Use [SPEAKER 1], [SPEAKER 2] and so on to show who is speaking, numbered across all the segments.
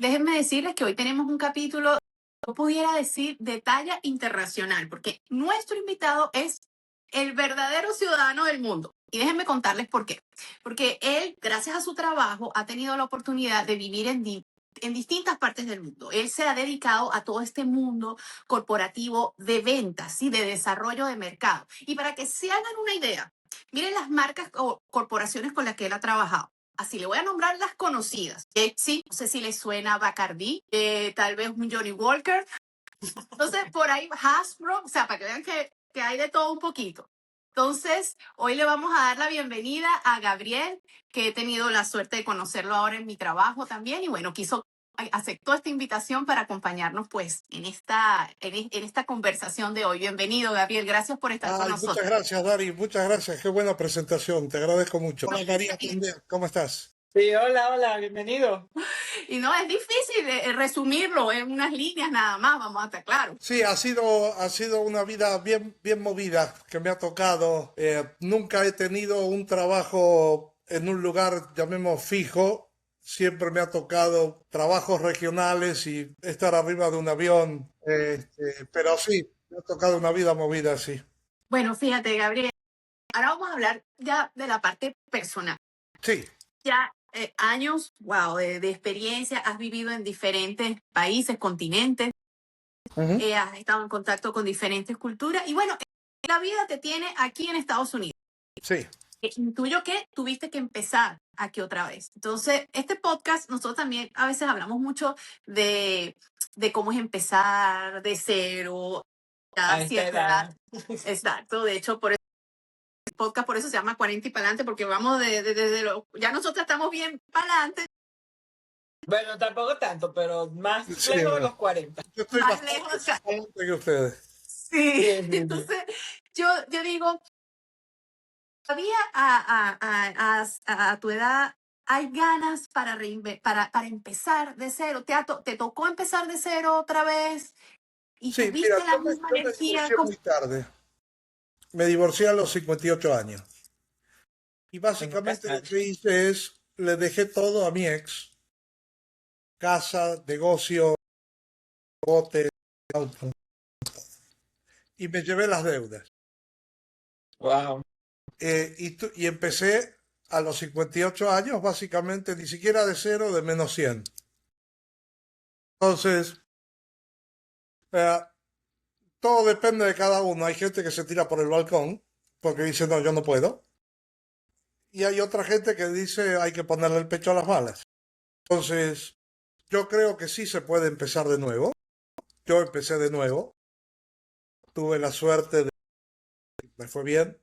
[SPEAKER 1] déjenme decirles que hoy tenemos un capítulo, yo pudiera decir, de talla internacional, porque nuestro invitado es el verdadero ciudadano del mundo. Y déjenme contarles por qué. Porque él, gracias a su trabajo, ha tenido la oportunidad de vivir en distintas partes del mundo. Él se ha dedicado a todo este mundo corporativo de ventas y de desarrollo de mercado. Y para que se hagan una idea, miren las marcas o corporaciones con las que él ha trabajado. Así le voy a nombrar las conocidas. Sí, no sé si les suena Bacardi, tal vez un Johnny Walker. Entonces, por ahí Hasbro, o sea, para que vean que hay de todo un poquito. Entonces, hoy le vamos a dar la bienvenida a Gabriel, que he tenido la suerte de conocerlo ahora en mi trabajo también. Y bueno, aceptó esta invitación para acompañarnos pues en esta conversación de hoy. Bienvenido, Gabriel. Gracias por estar con
[SPEAKER 2] Ay, muchas
[SPEAKER 1] nosotros.
[SPEAKER 2] gracias, Dari, muchas gracias. Qué buena presentación, te agradezco mucho. Hola, María, también, ¿cómo estás?
[SPEAKER 3] Sí, hola, hola, bienvenido.
[SPEAKER 1] Y no es difícil resumirlo en unas líneas nada más, vamos a estar claros.
[SPEAKER 2] Sí, ha sido una vida bien, bien movida que me ha tocado. Nunca he tenido un trabajo en un lugar, llamemos fijo. Siempre me ha tocado trabajos regionales y estar arriba de un avión. Pero sí, me ha tocado una vida movida, sí.
[SPEAKER 1] Bueno, fíjate, Gabriel, ahora vamos a hablar ya de la parte personal.
[SPEAKER 2] Sí.
[SPEAKER 1] Ya años, wow, de experiencia, has vivido en diferentes países, continentes,
[SPEAKER 2] Ujú.
[SPEAKER 1] has estado en contacto con diferentes culturas y bueno, la vida te tiene aquí en Estados Unidos.
[SPEAKER 2] Sí.
[SPEAKER 1] Intuyo que tuviste que empezar aquí otra vez. Entonces, este podcast, nosotros también a veces hablamos mucho de cómo es empezar de cero,
[SPEAKER 3] A
[SPEAKER 1] a
[SPEAKER 3] esta
[SPEAKER 1] cierta
[SPEAKER 3] edad.
[SPEAKER 1] edad. Exacto, de hecho, por podcast, por eso se llama 40 y para adelante, porque vamos ya nosotros estamos bien para adelante,
[SPEAKER 3] Bueno, tampoco tanto, pero más
[SPEAKER 2] Sí,
[SPEAKER 3] lejos de
[SPEAKER 2] no.
[SPEAKER 3] los 40.
[SPEAKER 2] Yo estoy
[SPEAKER 1] más
[SPEAKER 2] bastante
[SPEAKER 1] lejos.
[SPEAKER 2] más adelante que ustedes.
[SPEAKER 1] Sí,
[SPEAKER 3] Sí, sí, sí.
[SPEAKER 1] entonces yo digo, todavía a tu edad hay ganas para empezar de cero. ¿Te tocó empezar de cero otra vez y
[SPEAKER 2] Sí, mira,
[SPEAKER 1] tuviste la misma
[SPEAKER 2] yo me
[SPEAKER 1] energía?
[SPEAKER 2] divorcié muy tarde. Me divorcié a los 58 años. Y
[SPEAKER 3] Bueno,
[SPEAKER 2] básicamente lo que hice es, le dejé todo a mi ex. Casa, negocio, bote, auto. Y me llevé las deudas.
[SPEAKER 3] wow.
[SPEAKER 2] Y empecé a los 58 años, básicamente, ni siquiera de cero, de menos 100. Entonces, eh, todo depende de cada uno. Hay gente que se tira por el balcón porque dice, no, yo no puedo. Y hay otra gente que dice, hay que ponerle el pecho a las balas. Entonces, yo creo que sí se puede empezar de nuevo. Yo empecé de nuevo. Tuve la suerte de que me fue bien.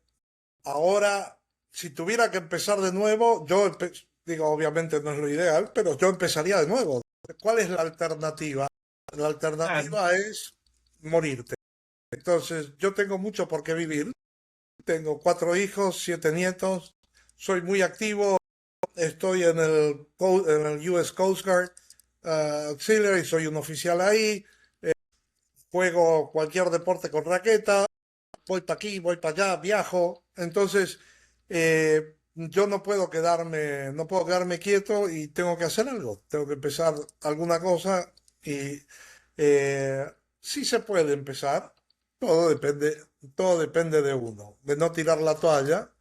[SPEAKER 2] Ahora, si tuviera que empezar de nuevo, digo, obviamente no es lo ideal, pero yo empezaría de nuevo. ¿Cuál es la alternativa? La
[SPEAKER 3] Claro.
[SPEAKER 2] alternativa es morirte. Entonces, yo tengo mucho por qué vivir. Tengo 4 hijos, 7 nietos. Soy muy activo. Estoy en el US Coast Guard Auxiliary, soy un oficial ahí. Juego cualquier deporte con raqueta. Voy para aquí, voy para allá, viajo. Entonces, yo no puedo quedarme quieto y tengo que hacer algo. Tengo que empezar alguna cosa y eh, sí se puede empezar. Todo depende, todo depende de uno, de no tirar la toalla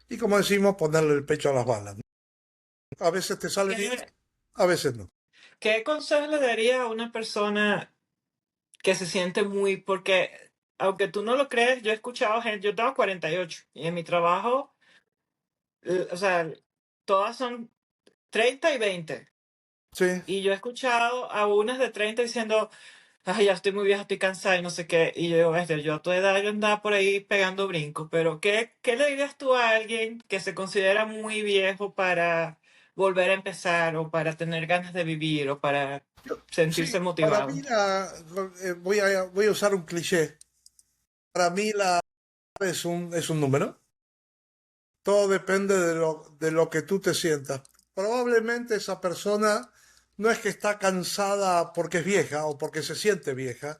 [SPEAKER 2] y como decimos, ponerle el pecho a las balas, ¿no? A veces te sale bien,
[SPEAKER 3] ¿Qué,
[SPEAKER 2] a veces no.
[SPEAKER 3] qué consejo le daría a una persona que se siente muy, porque aunque tú no lo crees, yo he escuchado gente, yo tengo 48 y en mi trabajo, o sea, todas son 30 y 20.
[SPEAKER 2] Sí,
[SPEAKER 3] Y yo he escuchado a unas de 30 diciendo, ay, ya estoy muy vieja, estoy cansada y no sé qué. Y yo digo, "Bestia, yo a tu edad yo andaba por ahí pegando brincos, pero ¿qué le dirías tú a alguien que se considera muy viejo para volver a empezar o para tener ganas de vivir o para
[SPEAKER 2] sí,
[SPEAKER 3] sentirse
[SPEAKER 2] para
[SPEAKER 3] motivado?
[SPEAKER 2] mí voy a usar un cliché. Para mí la es un número. Todo depende de lo que tú te sientas. Probablemente esa persona no es que está cansada porque es vieja o porque se siente vieja.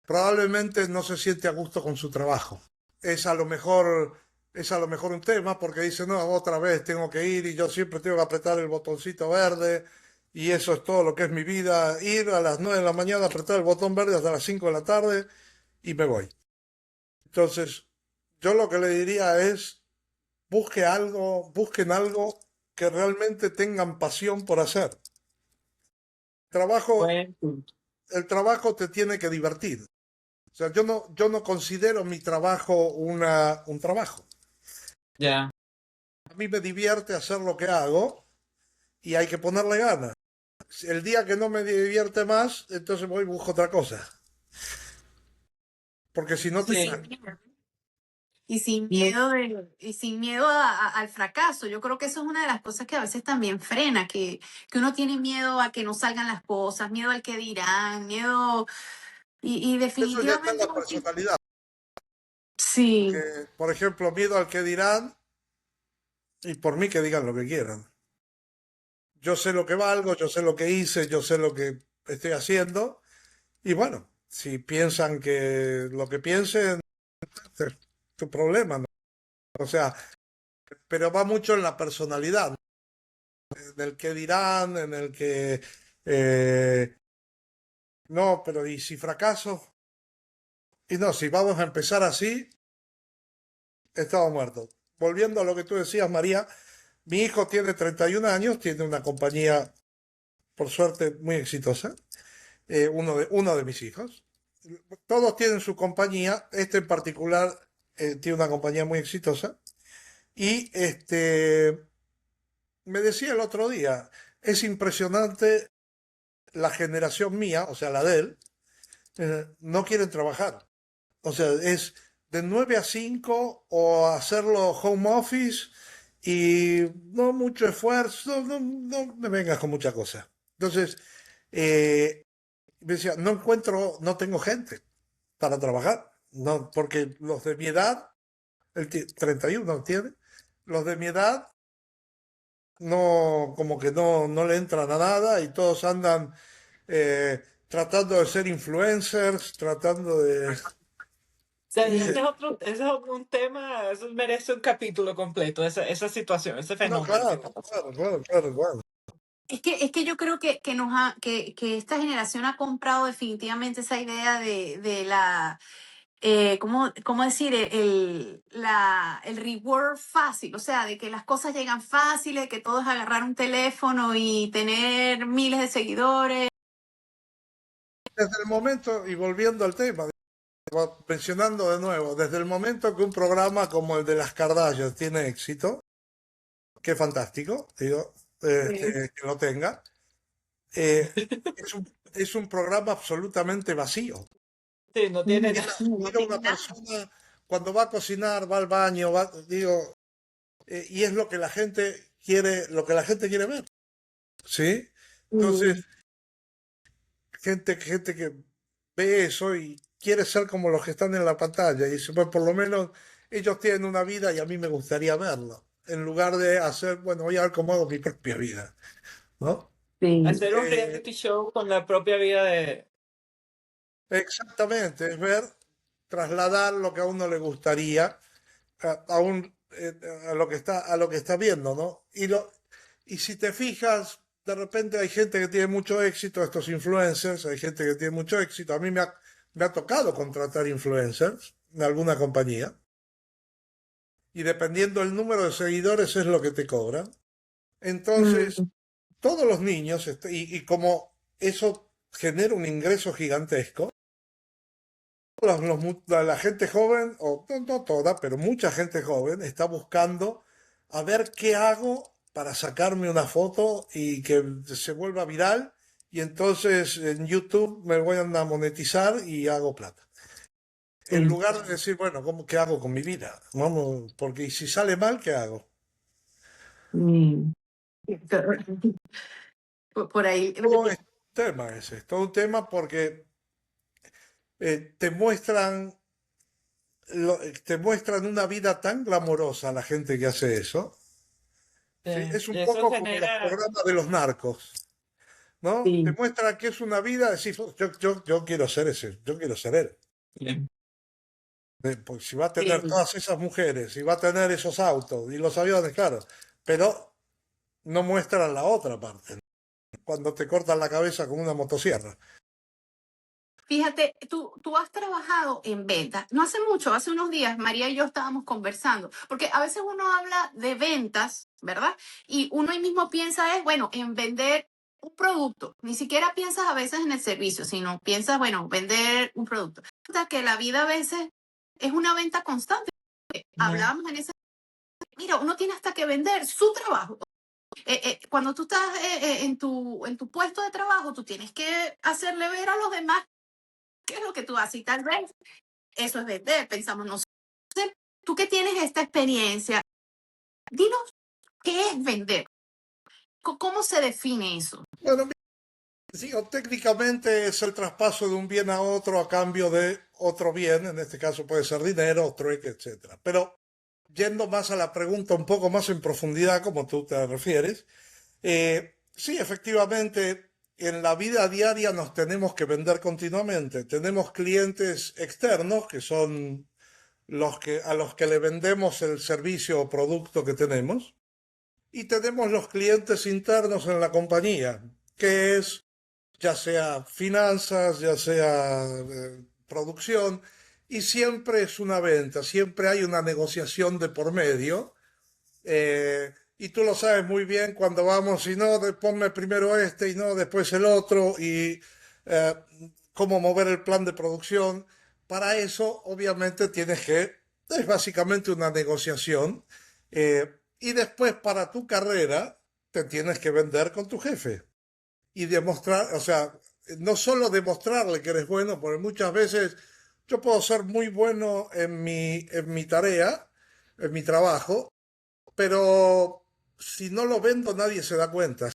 [SPEAKER 2] Probablemente no se siente a gusto con su trabajo. Es a lo mejor, es a lo mejor un tema porque dice, no, otra vez tengo que ir y yo siempre tengo que apretar el botoncito verde. y eso es todo lo que es mi vida, ir a las 9 de la mañana, apretar el botón verde hasta las 5 de la tarde y me voy. Entonces, yo lo que le diría es, busquen algo que realmente tengan pasión por hacer. Trabajo,
[SPEAKER 3] Buen punto.
[SPEAKER 2] el trabajo te tiene que divertir. O sea, yo no considero mi trabajo un trabajo.
[SPEAKER 3] Ya.
[SPEAKER 2] A mí me divierte hacer lo que hago y hay que ponerle ganas. El día que no me divierte más, entonces voy y busco otra cosa. Porque si no te...
[SPEAKER 3] Sí.
[SPEAKER 1] Y sin miedo al fracaso. Yo creo que eso es una de las cosas que a veces también frena, que uno tiene miedo a que no salgan las cosas, miedo al que dirán, miedo, y
[SPEAKER 2] Eso ya está en
[SPEAKER 1] definitivamente
[SPEAKER 2] la personalidad.
[SPEAKER 1] sí,
[SPEAKER 2] Que, por ejemplo, miedo al que dirán y por mí que digan lo que quieran. Yo sé lo que valgo, yo sé lo que hice, yo sé lo que estoy haciendo. Y bueno, si piensan que lo que piensen es tu problema, ¿no? O sea, pero va mucho en la personalidad, ¿no? En el que dirán, en el que no, pero ¿y si fracaso? Y no, si vamos a empezar así, estamos muertos. Volviendo a lo que tú decías, María, mi hijo tiene 31 años, tiene una compañía, por suerte, muy exitosa, uno de mis hijos. Todos tienen su compañía, este en particular tiene una compañía muy exitosa. Y me decía el otro día, es impresionante la generación mía, o sea, la de él, no quieren trabajar. O sea, es de 9 a 5 o hacerlo home office y no mucho esfuerzo, no me vengas con mucha cosa. Entonces, me decía, no tengo gente para trabajar, no, porque los de mi edad, 31 tiene, los de mi edad no, como que no le entran a nada y todos andan tratando de ser influencers, tratando de...
[SPEAKER 3] Sea,
[SPEAKER 1] sí.
[SPEAKER 3] ese es un tema, eso merece un capítulo completo, esa situación, ese
[SPEAKER 2] No,
[SPEAKER 3] fenómeno que
[SPEAKER 2] claro,
[SPEAKER 3] está pasando.
[SPEAKER 2] claro, claro, claro, claro.
[SPEAKER 1] Es que yo creo que esta generación ha comprado definitivamente esa idea de la, ¿cómo decir? El reward fácil, o sea, de que las cosas llegan fáciles, de que todo es agarrar un teléfono y tener miles de seguidores.
[SPEAKER 2] Desde el momento, y volviendo al tema, mencionando de nuevo, desde el momento que un programa como el de las Kardashian tiene éxito, que fantástico, digo,
[SPEAKER 1] Sí.
[SPEAKER 2] que lo tenga, eh, es un programa absolutamente vacío.
[SPEAKER 3] Sí, no tiene nada.
[SPEAKER 1] No
[SPEAKER 2] Mira
[SPEAKER 1] tiene
[SPEAKER 2] una
[SPEAKER 1] nada.
[SPEAKER 2] persona cuando va a cocinar, va al baño, digo, y es lo que la gente quiere ver, ¿sí? Entonces, gente que ve eso y quiere ser como los que están en la pantalla y dice, pues por lo menos ellos tienen una vida y a mí me gustaría verlo, en lugar de hacer, bueno, voy a ver cómo hago mi propia vida, ¿no?
[SPEAKER 1] Sí.
[SPEAKER 3] Hacer un
[SPEAKER 2] Eh,
[SPEAKER 3] reality show con la propia vida de...
[SPEAKER 2] exactamente, es ver, trasladar lo que a uno le gustaría a lo que está viendo, ¿no? Y si te fijas, de repente hay gente que tiene mucho éxito, estos influencers, hay gente que tiene mucho éxito. A mí me ha tocado contratar influencers en alguna compañía y dependiendo del número de seguidores es lo que te cobran. Entonces,
[SPEAKER 1] Mm,
[SPEAKER 2] todos los niños, y como eso genera un ingreso gigantesco, la gente joven, o no toda, pero mucha gente joven está buscando a ver qué hago para sacarme una foto y que se vuelva viral y entonces en YouTube me voy a monetizar y hago plata. En
[SPEAKER 1] sí.
[SPEAKER 2] lugar de decir, bueno, ¿qué hago con mi vida? Vamos, porque si sale mal, ¿qué hago?
[SPEAKER 1] Mm. Por ahí.
[SPEAKER 2] Todo es un tema ese, todo un tema porque te muestran una vida tan glamorosa la gente que hace eso. Sí, es
[SPEAKER 3] Y
[SPEAKER 2] un
[SPEAKER 3] eso
[SPEAKER 2] poco como los
[SPEAKER 3] genera...
[SPEAKER 2] programas de los narcos, ¿no? Te
[SPEAKER 1] Sí.
[SPEAKER 2] muestra que es una vida, decís, "Oh, yo quiero ser ese, yo quiero ser él. Pues si va a tener
[SPEAKER 1] Sí.
[SPEAKER 2] todas esas mujeres, y va a tener esos autos y los aviones, claro, pero no muestran la otra parte, ¿no? cuando te cortan la cabeza con una motosierra.
[SPEAKER 1] Fíjate, tú has trabajado en ventas. No hace mucho, hace unos días, María y yo estábamos conversando, porque a veces uno habla de ventas, ¿verdad? Y uno ahí mismo piensa es, bueno, en vender un producto. Ni siquiera piensas a veces en el servicio, sino piensas, bueno, vender un producto. O sea, que la vida a veces es una venta constante.
[SPEAKER 3] Ujú.
[SPEAKER 1] Hablábamos en ese, mira, uno tiene hasta que vender su trabajo. Cuando tú estás en tu puesto de trabajo, tú tienes que hacerle ver a los demás qué es lo que tú haces. Y tal vez eso es vender, pensamos nosotros. Tú que tienes esta experiencia, dinos qué es vender. ¿Cómo se define eso?
[SPEAKER 2] Bueno, sí, o técnicamente es el traspaso de un bien a otro a cambio de otro bien, en este caso puede ser dinero, trueque, etcétera. Pero yendo más a la pregunta un poco más en profundidad, como tú te refieres, sí, efectivamente, en la vida diaria nos tenemos que vender continuamente. Tenemos clientes externos que son a los que le vendemos el servicio o producto que tenemos. Y tenemos los clientes internos en la compañía, que es ya sea finanzas, ya sea producción, y siempre es una venta, siempre hay una negociación de por medio. Y tú lo sabes muy bien cuando vamos y no, ponme primero este y no, después el otro, y eh, cómo mover el plan de producción. Para eso, obviamente, es básicamente una negociación. Y después, para tu carrera, te tienes que vender con tu jefe y demostrar, o sea, no solo demostrarle que eres bueno, porque muchas veces yo puedo ser muy bueno en mi tarea, en mi trabajo, pero si no lo vendo nadie se da cuenta.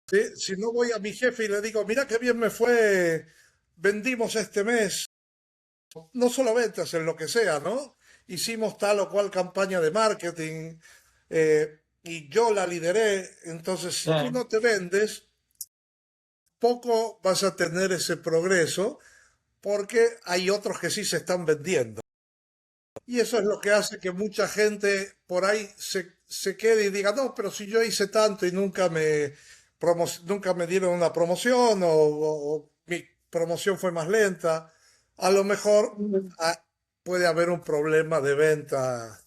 [SPEAKER 2] ¿Sí? Si no voy a mi jefe y le digo, mira qué bien me fue, vendimos este mes, no solo ventas, en lo que sea, ¿no? Hicimos tal o cual campaña de marketing y yo la lideré, entonces
[SPEAKER 3] Sí.
[SPEAKER 2] si tú no te vendes, poco vas a tener ese progreso porque hay otros que sí se están vendiendo. Y eso es lo que hace que mucha gente por ahí se quede y diga, no, pero si yo hice tanto y nunca me dieron una promoción o mi promoción fue más lenta, a lo mejor ah, puede haber un problema de venta.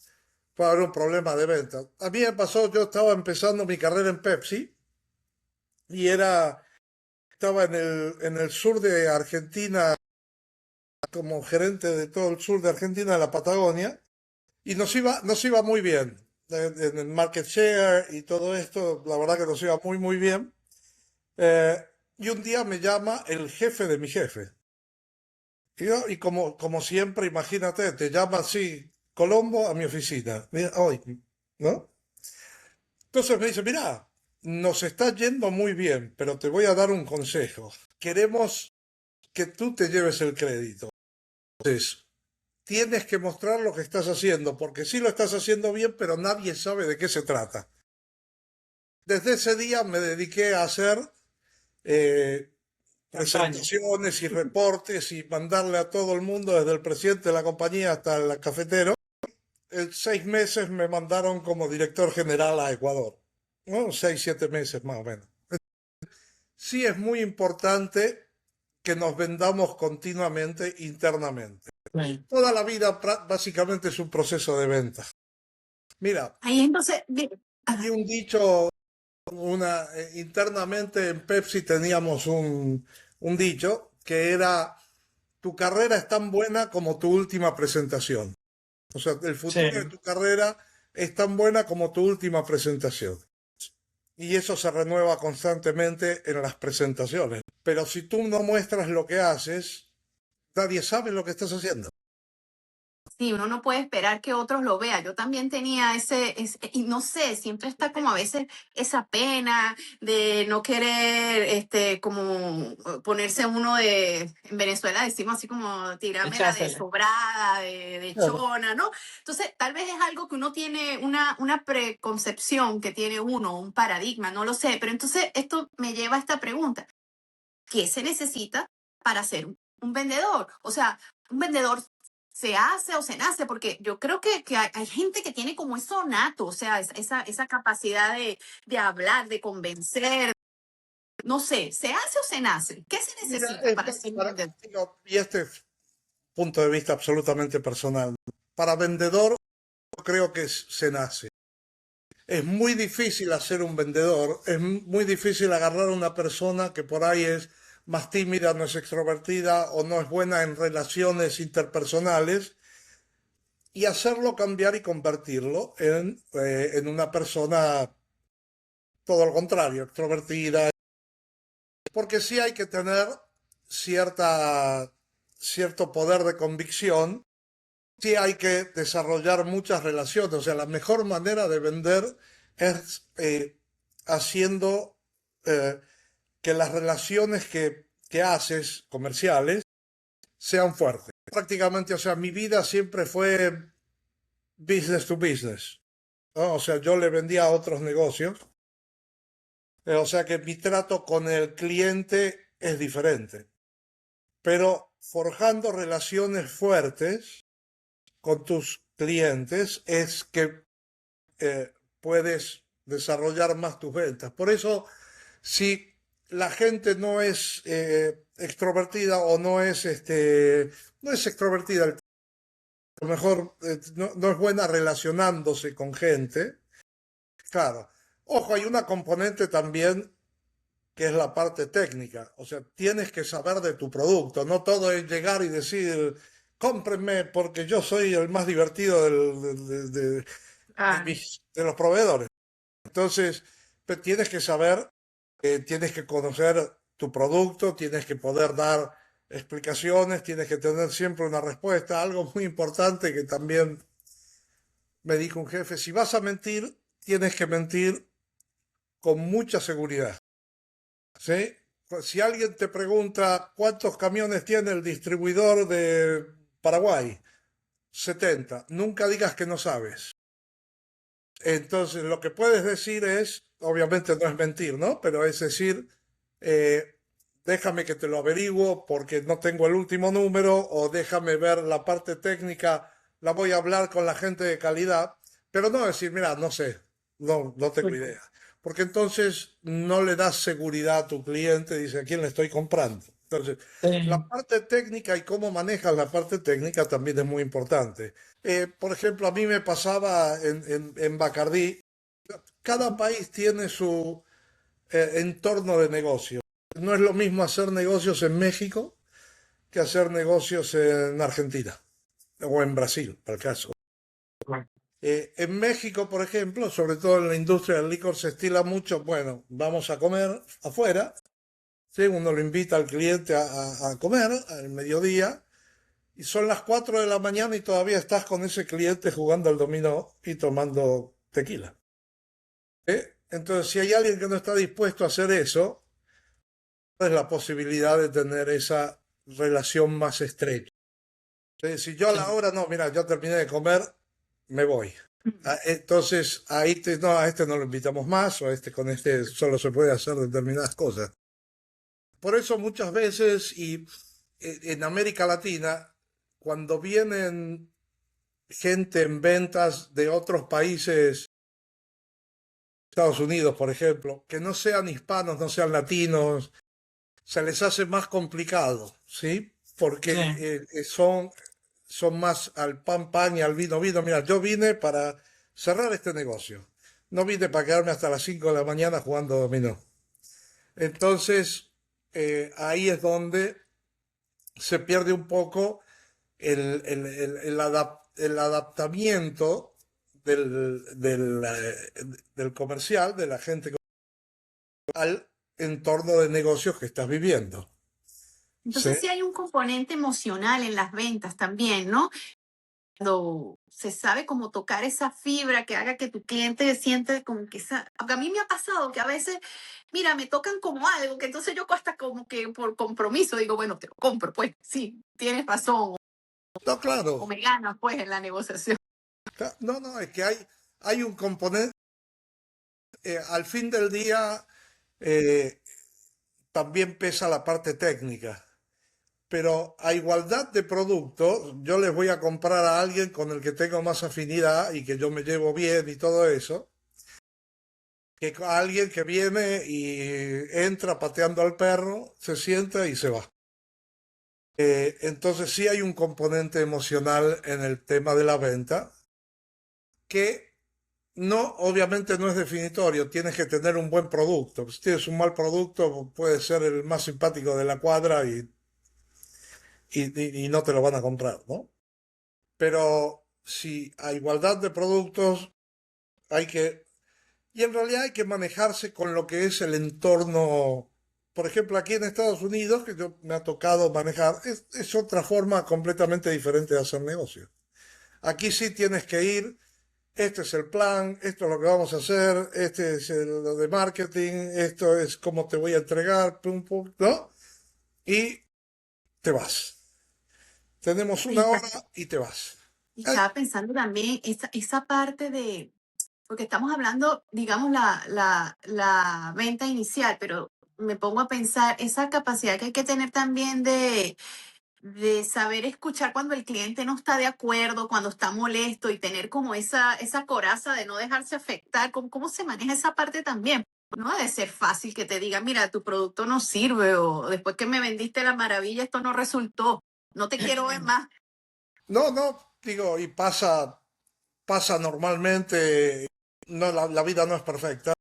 [SPEAKER 2] Puede haber un problema de venta. A mí me pasó, yo estaba empezando mi carrera en Pepsi y estaba en el sur de Argentina como gerente de todo el sur de Argentina, de la Patagonia, y nos iba muy bien. En el market share y todo esto, la verdad que nos iba muy, muy bien. Eh, y un día me llama el jefe de mi jefe. Y como siempre, imagínate, te llama así, Colombo, a mi oficina. Mira, hoy, ¿no? Entonces me dice, mira, nos está yendo muy bien, pero te voy a dar un consejo. Queremos que tú te lleves el crédito. Entonces, tienes que mostrar lo que estás haciendo, porque sí lo estás haciendo bien, pero nadie sabe de qué se trata. Desde ese día me dediqué a hacer eh,
[SPEAKER 3] Campaña.
[SPEAKER 2] presentaciones y reportes y mandarle a todo el mundo, desde el presidente de la compañía hasta el cafetero. En 6 meses me mandaron como director general a Ecuador. ¿No? 6, 7 meses más o menos. Sí es muy importante que nos vendamos continuamente internamente.
[SPEAKER 3] Sí.
[SPEAKER 2] Toda la vida básicamente es un proceso de venta. Mira,
[SPEAKER 1] Ahí entonces,
[SPEAKER 2] hay un dicho, internamente en Pepsi teníamos un dicho que era, tu carrera es tan buena como tu última presentación. O sea, el futuro de
[SPEAKER 3] Sí.
[SPEAKER 2] tu carrera es tan buena como tu última presentación. Y eso se renueva constantemente en las presentaciones. Pero si tú no muestras lo que haces, nadie sabe lo que estás haciendo.
[SPEAKER 1] sí, uno no puede esperar que otros lo vean. Yo también tenía y no sé, siempre está como a veces esa pena de no querer, como ponerse uno en Venezuela decimos así como tirarme la de
[SPEAKER 3] Echársela.
[SPEAKER 1] sobrada, de
[SPEAKER 2] Claro.
[SPEAKER 1] chona, ¿no? Entonces, tal vez es algo que uno tiene, una preconcepción que tiene uno, un paradigma, no lo sé. Pero entonces esto me lleva a esta pregunta. ¿Qué se necesita para ser un vendedor? O sea, un vendedor se hace o se nace, porque yo creo que hay gente que tiene como eso nato, o sea, esa capacidad de hablar, de convencer. No sé, ¿se hace o se nace? ¿Qué se
[SPEAKER 2] Mira,
[SPEAKER 1] necesita para ser un vendedor?
[SPEAKER 2] y este es punto de vista absolutamente personal. Para vendedor, yo creo que se nace. Es muy difícil hacer un vendedor, es muy difícil agarrar a una persona que por ahí es más tímida, no es extrovertida o no es buena en relaciones interpersonales y hacerlo cambiar y convertirlo en una persona todo lo contrario, extrovertida. Porque sí hay que tener cierto poder de convicción, sí hay que desarrollar muchas relaciones. O sea, la mejor manera de vender es haciendo eh, que las relaciones que haces comerciales sean fuertes. Prácticamente, o sea, mi vida siempre fue business to business, ¿no? O sea, yo le vendía a otros negocios, o sea que mi trato con el cliente es diferente. Pero forjando relaciones fuertes con tus clientes es que puedes desarrollar más tus ventas. Por eso, si la gente no es extrovertida o no es extrovertida, a lo mejor no es buena relacionándose con gente, claro. Ojo, hay una componente también que es la parte técnica. O sea, tienes que saber de tu producto. No todo es llegar y decir, cómprenme porque yo soy el más divertido
[SPEAKER 1] Ah,
[SPEAKER 2] de los proveedores. Entonces, tienes que saber, tienes que conocer tu producto, tienes que poder dar explicaciones, tienes que tener siempre una respuesta. Algo muy importante que también me dijo un jefe, si vas a mentir, tienes que mentir con mucha seguridad. ¿Sí? Si alguien te pregunta cuántos camiones tiene el distribuidor de Paraguay, 70, nunca digas que no sabes. Entonces, lo que puedes decir es, obviamente no es mentir, ¿no? Pero es decir, eh, déjame que te lo averiguo porque no tengo el último número o déjame ver la parte técnica, la voy a hablar con la gente de calidad, pero no decir, mira, no sé, no tengo idea. Porque entonces no le das seguridad a tu cliente, dice, ¿a quién le estoy comprando? Entonces, la
[SPEAKER 3] Sí.
[SPEAKER 2] parte técnica y cómo manejas la parte técnica también es muy importante. Por ejemplo, a mí me pasaba en Bacardí, cada país tiene su entorno de negocio. No es lo mismo hacer negocios en México que hacer negocios en Argentina o en Brasil, para el caso. En México, por ejemplo, sobre todo en la industria del licor, se estila mucho, bueno, vamos a comer afuera, ¿sí? Uno lo invita al cliente a comer al mediodía y son las 4 de la mañana y todavía estás con ese cliente jugando al dominó y tomando tequila. Entonces, si hay alguien que no está dispuesto a hacer eso, es la posibilidad de tener esa relación más estrecha. Si yo a la
[SPEAKER 3] Sí.
[SPEAKER 2] hora, no, mira, yo terminé de comer, me voy. Entonces, no, a este no lo invitamos más, o con este solo se puede hacer determinadas cosas. Por eso muchas veces, y en América Latina, cuando vienen gente en ventas de otros países, Estados Unidos, por ejemplo, que no sean hispanos, no sean latinos, se les hace más complicado, ¿sí? Porque
[SPEAKER 3] Sí.
[SPEAKER 2] son más al pan y al vino vino. Mira, yo vine para cerrar este negocio. No vine para quedarme hasta las 5 de la mañana jugando dominó. Entonces, ahí es donde se pierde un poco el adaptamiento del comercial, de la gente al entorno de negocios que estás viviendo. ¿Sí?
[SPEAKER 1] entonces sí hay un componente emocional en las ventas también, ¿no? Cuando se sabe cómo tocar esa fibra que haga que tu cliente siente como que esa... Porque a mí me ha pasado que a veces, mira, me tocan como algo, que entonces yo hasta como que por compromiso digo, bueno, te lo compro, pues sí, tienes razón,
[SPEAKER 2] No,
[SPEAKER 1] o
[SPEAKER 2] claro.
[SPEAKER 1] me ganas pues en la negociación.
[SPEAKER 2] No, no, es que hay un componente, al fin del día eh, también pesa la parte técnica, pero a igualdad de producto, yo les voy a comprar a alguien con el que tengo más afinidad y que yo me llevo bien y todo eso, que alguien que viene y entra pateando al perro, se sienta y se va. Entonces sí hay un componente emocional en el tema de la venta que no, obviamente no es definitorio, tienes que tener un buen producto. Si tienes un mal producto, puede ser el más simpático de la cuadra y no te lo van a comprar, ¿no? Pero si a igualdad de productos hay que, y en realidad hay que manejarse con lo que es el entorno. Por ejemplo, aquí en Estados Unidos, que yo me ha tocado manejar, es otra forma completamente diferente de hacer negocio. Aquí sí tienes que ir, este es el plan, esto es lo que vamos a hacer, este es lo de marketing, esto es cómo te voy a entregar, pum, pum, ¿no? Y te vas. Tenemos una hora y te vas.
[SPEAKER 1] Y
[SPEAKER 2] Ah,
[SPEAKER 1] estaba pensando también esa parte de, porque estamos hablando, digamos, la venta inicial, pero me pongo a pensar esa capacidad que hay que tener también de saber escuchar cuando el cliente no está de acuerdo, cuando está molesto y tener como esa coraza de no dejarse afectar. ¿Cómo se maneja esa parte también? No debe ser fácil que te diga, mira, tu producto no sirve o después que me vendiste la maravilla, esto no resultó. No te quiero ver más.
[SPEAKER 2] no, no, digo, y pasa normalmente, no, la vida no es perfecta,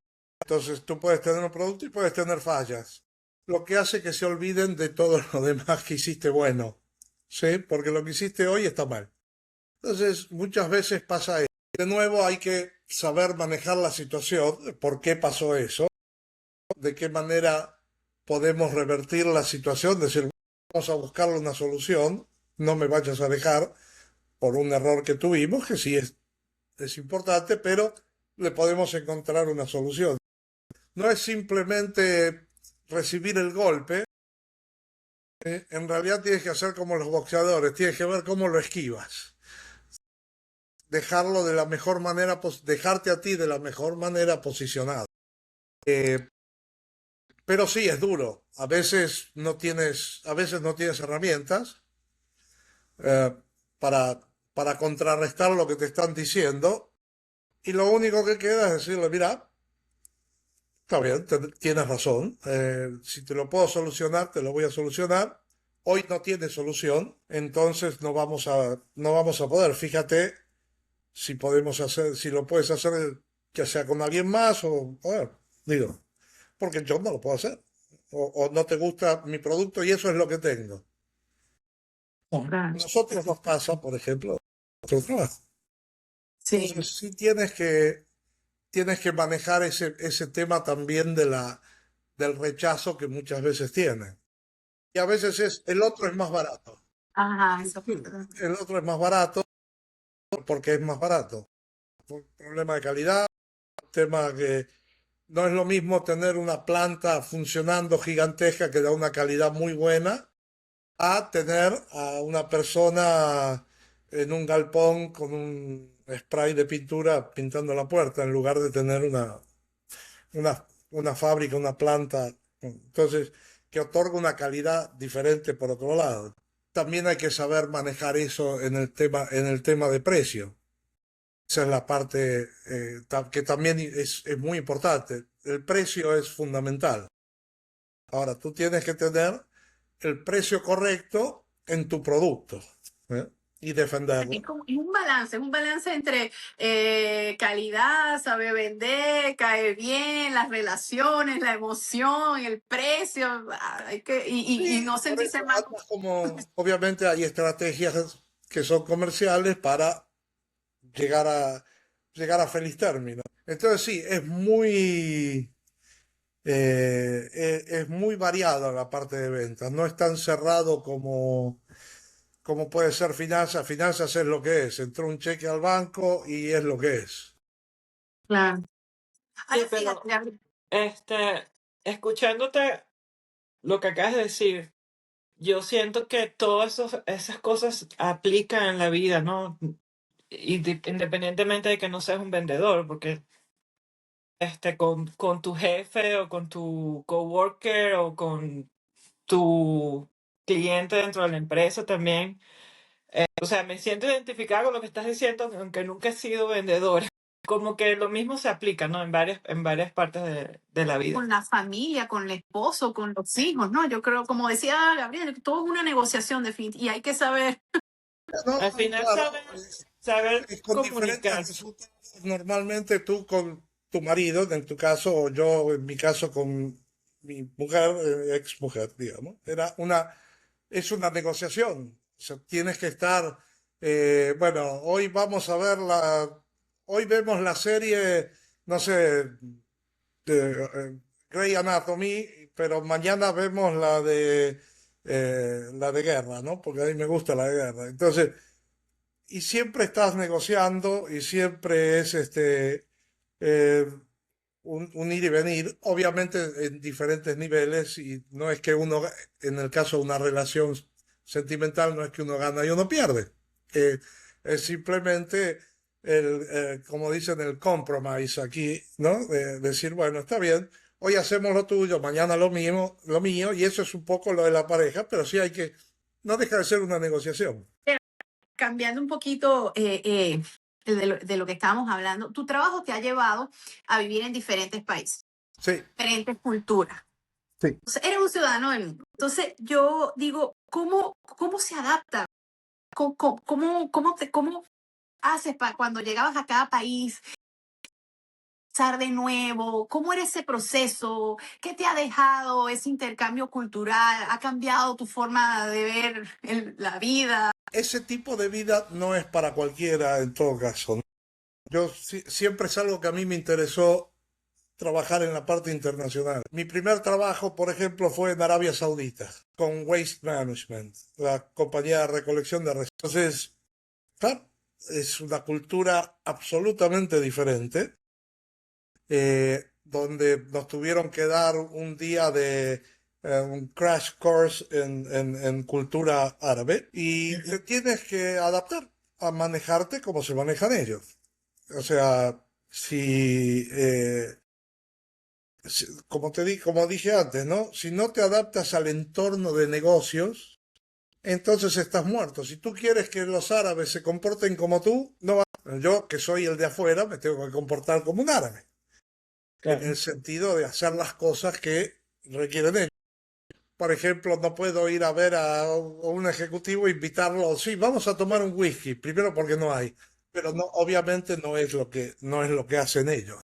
[SPEAKER 2] entonces tú puedes tener un producto y puedes tener fallas, lo que hace que se olviden de todo lo demás que hiciste bueno, ¿sí? Porque lo que hiciste hoy está mal. Entonces, muchas veces pasa eso. De nuevo, hay que saber manejar la situación, por qué pasó eso, de qué manera podemos revertir la situación, decir, vamos a buscarle una solución, no me vayas a dejar por un error que tuvimos, que sí es importante, pero le podemos encontrar una solución. No es simplemente recibir el golpe, en realidad tienes que hacer como los boxeadores, tienes que ver cómo lo esquivas, dejarlo de la mejor manera, dejarte a ti de la mejor manera posicionado. Eh, pero sí, es duro. A veces no tienes herramientas eh, para, para contrarrestar lo que te están diciendo y lo único que queda es decirle, mira, está bien, tienes razón. Si te lo puedo solucionar, te lo voy a solucionar. Hoy no tiene solución, entonces no vamos a poder. Fíjate si podemos hacer, si lo puedes hacer, ya sea con alguien más o ver, digo, porque yo no lo puedo hacer. O no te gusta mi producto y eso es lo que tengo. A
[SPEAKER 1] Claro.
[SPEAKER 2] nosotros nos pasa, por ejemplo, nuestro trabajo.
[SPEAKER 1] Sí.
[SPEAKER 2] Entonces sí tienes que manejar ese tema también del rechazo que muchas veces tienen. Y a veces el otro es más barato.
[SPEAKER 1] Ajá, eso.
[SPEAKER 2] Sí, el otro es más barato porque es más barato. Por problema de calidad, tema que no es lo mismo tener una planta funcionando gigantesca que da una calidad muy buena a tener a una persona en un galpón con un spray de pintura pintando la puerta en lugar de tener una fábrica, una planta. Entonces, que otorga una calidad diferente por otro lado. También hay que saber manejar eso en el tema de precio. Esa es la parte que también es muy importante. El precio es fundamental. Ahora, tú tienes que tener el precio correcto en tu producto, ¿eh? Y defenderlo.
[SPEAKER 1] Es un balance entre calidad, saber vender, caer bien, las relaciones, la emoción, el precio, y
[SPEAKER 2] Sí,
[SPEAKER 1] no
[SPEAKER 2] por
[SPEAKER 1] sentirse
[SPEAKER 2] eso
[SPEAKER 1] mal.
[SPEAKER 2] andas como, obviamente hay estrategias que son comerciales para llegar a, llegar a feliz término. Entonces sí, es muy variada la parte de ventas, no es tan cerrado como puede ser finanzas. Finanzas es lo que es, entró un cheque al banco y es lo que es.
[SPEAKER 1] Claro.
[SPEAKER 3] Sí,
[SPEAKER 1] Ahora fíjate,
[SPEAKER 3] pero escuchándote lo que acabas de decir, yo siento que todas esas cosas aplican en la vida, ¿no? Independientemente de que no seas un vendedor, porque con tu jefe o con tu coworker o con tu cliente dentro de la empresa también. O sea, me siento identificada con lo que estás diciendo, aunque nunca he sido vendedora. como que lo mismo se aplica, ¿no? En varias partes de la vida.
[SPEAKER 1] Con la familia, con el esposo, con los hijos, ¿no? Yo creo, como decía Gabriel, todo es una negociación y hay que saber.
[SPEAKER 2] No,
[SPEAKER 3] Al
[SPEAKER 2] no,
[SPEAKER 3] final
[SPEAKER 2] claro,
[SPEAKER 3] saber
[SPEAKER 2] con diferentes
[SPEAKER 3] comunicarse.
[SPEAKER 2] resultados. Normalmente tú con tu marido, en tu caso, o yo en mi caso con mi mujer, ex mujer, digamos, es una negociación. O sea, tienes que estar, bueno, hoy vemos la serie, no sé, Grey Anatomy, pero mañana vemos la de guerra, ¿no? Porque a mí me gusta la de guerra. Entonces, y siempre estás negociando y siempre es eh, un ir y venir, obviamente en diferentes niveles, y no es que uno, en el caso de una relación sentimental, no es que uno gana y uno pierde. Eh, es simplemente como dicen, el compromise aquí, ¿no? Decir, bueno, está bien, hoy hacemos lo tuyo, mañana lo mío, y eso es un poco lo de la pareja, pero sí hay que, no deja de ser una negociación.
[SPEAKER 1] Cambiando un poquito de lo que estábamos hablando, tu trabajo te ha llevado a vivir en diferentes países,
[SPEAKER 2] Sí,
[SPEAKER 1] diferentes culturas.
[SPEAKER 2] sí.
[SPEAKER 1] Entonces, eres un ciudadano del mundo. Entonces, yo digo, ¿cómo se adapta? ¿Cómo haces cuando llegabas a cada país, empezar de nuevo? ¿Cómo era ese proceso? ¿Qué te ha dejado ese intercambio cultural? ¿Ha cambiado tu forma de ver la vida?
[SPEAKER 2] Ese tipo de vida no es para cualquiera en todo caso, ¿no? Siempre es algo que a mí me interesó trabajar en la parte internacional. Mi primer trabajo, por ejemplo, fue en Arabia Saudita, con Waste Management, la compañía de recolección de residuos. Entonces, claro, es una cultura absolutamente diferente, donde nos tuvieron que dar un día de un crash course en cultura árabe y te tienes que adaptar a manejarte como se manejan ellos. O sea, como dije antes, ¿no? Si no te adaptas al entorno de negocios, entonces estás muerto. Si tú quieres que los árabes se comporten como tú, no va. Yo, que soy el de afuera, me tengo que comportar como un árabe, en
[SPEAKER 3] Claro.
[SPEAKER 2] el sentido de hacer las cosas que requieren ellos. Por ejemplo, no puedo ir a ver a un ejecutivo e invitarlo, sí, vamos a tomar un whisky, primero porque no hay, pero no, obviamente no es lo que hacen ellos.